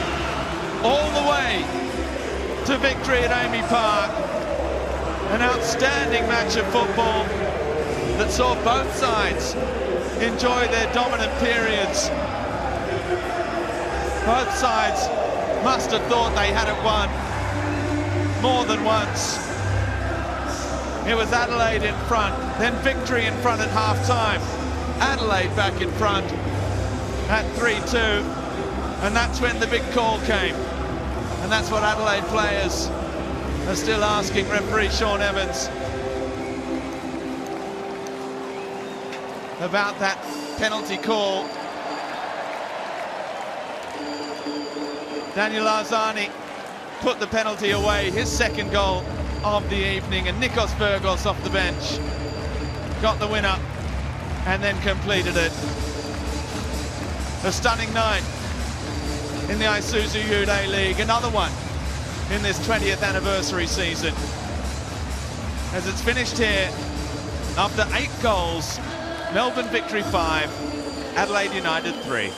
Speaker 1: all the way to victory at Amy Park. An outstanding match of football that saw both sides enjoy their dominant periods. Both sides must have thought they had it won more than once. It was Adelaide in front, then Victory in front at half-time. Adelaide back in front at 3-2, and that's when the big call came. And that's what Adelaide players are still asking referee Sean Evans about that penalty call. Daniel Arzani put the penalty away, his second goal of the evening, and Nikos Burgos off the bench got the winner and then completed it. A stunning night in the Isuzu UTE League, another one in this 20th anniversary season, as it's finished here after 8 goals. Melbourne Victory 5, Adelaide United 3.